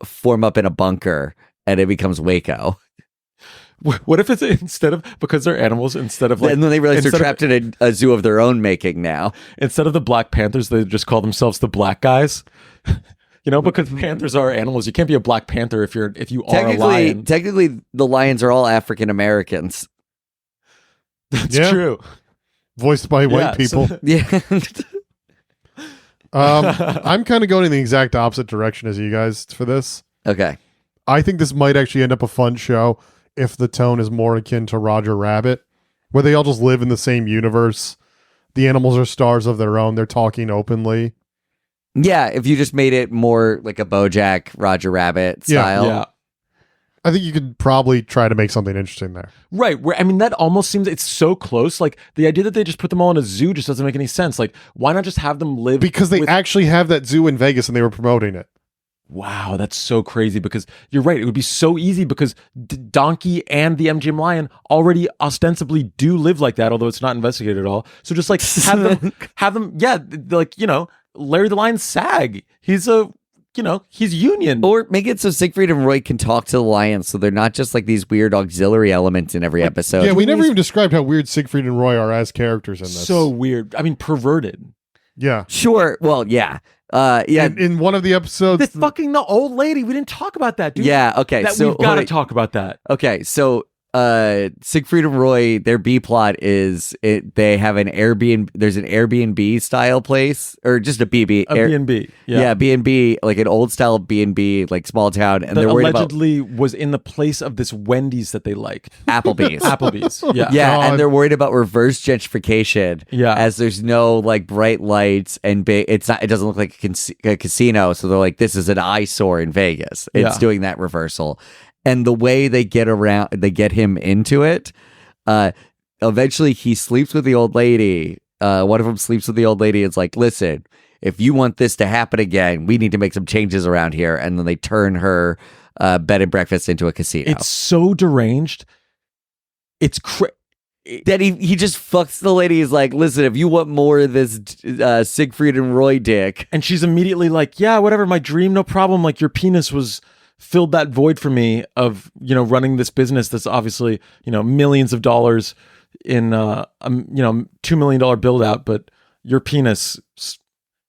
form up in a bunker and it becomes Waco. What if it's because they're animals, instead of like... And then they realize they're trapped in a zoo of their own making now. Instead of the Black Panthers, they just call themselves the Black Guys. You know, because panthers are animals. You can't be a Black Panther if you are a lion. Technically, the lions are all African Americans. That's true. Voiced by white people. So, yeah. I'm kind of going in the exact opposite direction as you guys for this. Okay. I think this might actually end up a fun show if the tone is more akin to Roger Rabbit, where they all just live in the same universe. The animals are stars of their own. They're talking openly. Yeah, if you just made it more like a BoJack Roger Rabbit style. Yeah. I think you could probably try to make something interesting there. Right. Where, I mean, that almost seems, it's so close. Like, the idea that they just put them all in a zoo just doesn't make any sense. Like, why not just have them live? Because they actually have that zoo in Vegas and they were promoting it. Wow, that's so crazy, because you're right. It would be so easy because Donkey and the MGM Lion already ostensibly do live like that, although it's not investigated at all. So just like have them, yeah, like, you know, Larry the Lion SAG. He's union. Or make it so Siegfried and Roy can talk to the lions, so they're not just like these weird auxiliary elements in every episode. Yeah, we never even described how weird Siegfried and Roy are as characters in this. So weird. I mean, perverted. Yeah. Sure. Well, yeah. In one of the episodes, The old lady. We didn't talk about that, dude. Yeah. Okay. We've got to talk about that. Okay. So, Siegfried and Roy, their B plot is they have an Airbnb. There's an Airbnb style place, or just a B&B. B&B. Yeah, B&B, like an old style B&B, like small town, and that they're worried allegedly was in the place of this Wendy's that they like. Applebee's. Applebe's. Yeah. Yeah, God. and they're worried about reverse gentrification. Yeah. As there's no like bright lights and it doesn't look like a casino, so they're like, this is an eyesore in Vegas. It's doing that reversal. And the way they get him into it, eventually he sleeps with the old lady. One of them sleeps with the old lady. It's like, listen, if you want this to happen again, we need to make some changes around here. And then they turn her bed and breakfast into a casino. It's so deranged. It's that he just fucks the lady. He's like, listen, if you want more of this Siegfried and Roy dick. And she's immediately like, yeah, whatever, my dream, no problem. Like, your penis filled that void for me of, running this business that's obviously, millions of dollars in, $2 million build out, but your penis.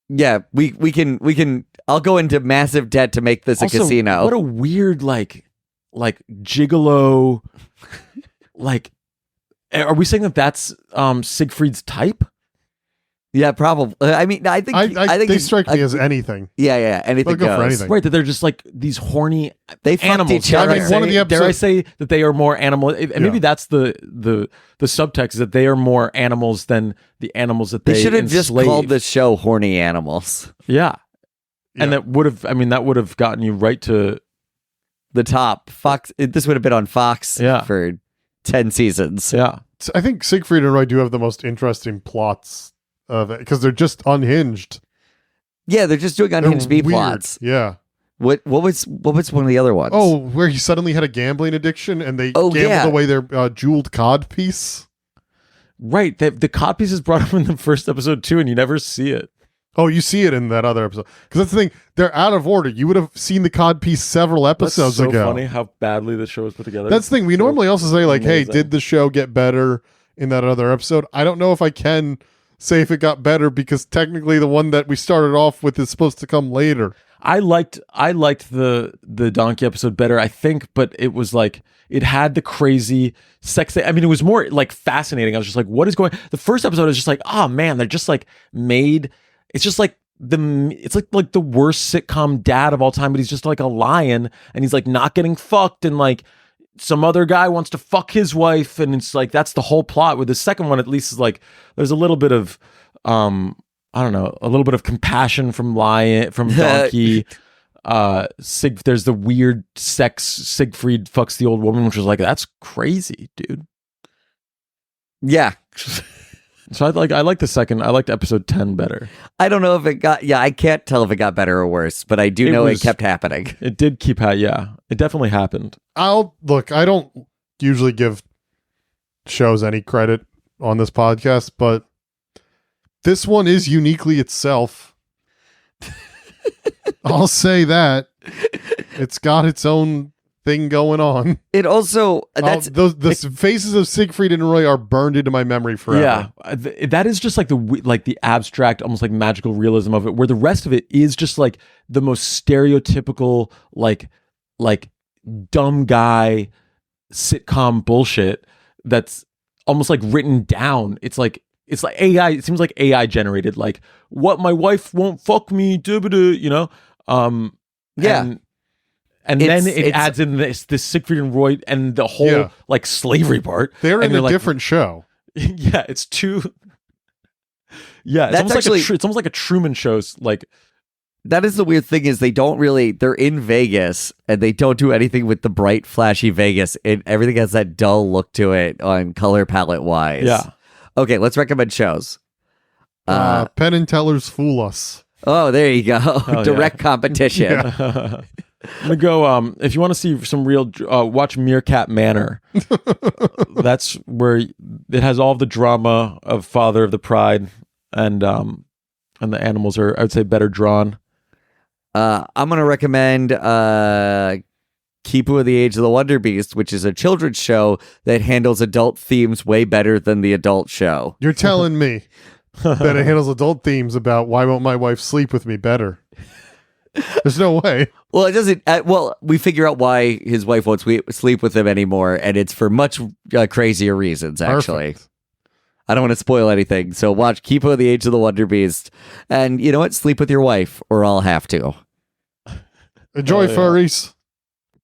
Yeah, we can, I'll go into massive debt to make this also, a casino. What a weird, like gigolo, like, are we saying that that's Siegfried's type? Yeah, probably. I mean, I think they strike me as anything. Yeah, anything They'll go for goes. anything. Right, that they're just like these horny They fucked animals. each other. I mean, one of the Dare I episodes, say that they are more animal? Maybe that's the subtext, is that they are more animals than the animals that They should have enslave. just called the show "Horny Animals." Yeah. And that would have gotten you right to the top. Fox. This would have been on Fox for 10 seasons. Yeah. I think Siegfried and Roy do have the most interesting plots of it because they're just unhinged. Yeah, they're just doing unhinged B plots. Yeah. What was one of the other ones? Oh, where he suddenly had a gambling addiction and they gambled away their jeweled cod piece. Right. The cod piece is brought up in the first episode too, and you never see it. Oh, you see it in that other episode. Because that's the thing. They're out of order. You would have seen the cod piece several episodes That's so ago. funny how badly the show was put together. That's the thing. We normally also say, like, amazing. hey, did the show get better in that other episode? I don't know if I can say if it got better because technically the one that we started off with is supposed to come later. I liked the donkey episode better, I think, but it was like, it had the crazy sex thing. I mean, it was more like fascinating. I was just like, what is going? The first episode is just like, oh man, they're just like made. It's just like it's like the worst sitcom dad of all time, but he's just like a lion and he's like not getting fucked, and like some other guy wants to fuck his wife, and it's like that's the whole plot. With the second one, at least, is like there's a little bit of I don't know, a little bit of compassion from donkey. There's the weird sex. Siegfried fucks the old woman, which was like, that's crazy, dude. Yeah. So I liked the second. I liked episode 10 better. I don't know if it got. Yeah, I can't tell if it got better or worse, but I do know it kept happening. It did keep. Yeah, it definitely happened. I don't usually give shows any credit on this podcast, but this one is uniquely itself. I'll say that. It's got its own thing going on. It also the faces of Siegfried and Roy are burned into my memory forever. Yeah, that is just like the abstract, almost like magical realism of it, where the rest of it is just like the most stereotypical like dumb guy sitcom bullshit that's almost like written down. It's like AI. It seems like AI generated. Like, what, my wife won't fuck me, you know? Yeah. And then it adds in this Siegfried and Roy and the whole like slavery part. They're in a like, different show. Yeah, it's too. Yeah, it's almost like a Truman Show's like. That is the weird thing, is they're in Vegas and they don't do anything with the bright, flashy Vegas. Everything has that dull look to it on color palette wise. Yeah. Okay, let's recommend shows. Penn and Teller's Fool Us. Oh, there you go. Direct competition. Yeah. I'm gonna go. If you want to see some real, watch Meerkat Manor. That's where it has all the drama of Father of the Pride, and And the animals are, I would say, better drawn. I'm going to recommend Kipu of the Age of the Wonder Beast, which is a children's show that handles adult themes way better than the adult show. You're telling me that it handles adult themes about why won't my wife sleep with me better? There's no way. Well, it doesn't. We figure out why his wife won't sleep with him anymore, and it's for much crazier reasons, actually. Perfect. I don't want to spoil anything, so watch Kipo, the Age of the Wonder Beast, and you know what? Sleep with your wife, or I'll have to. Enjoy, furries.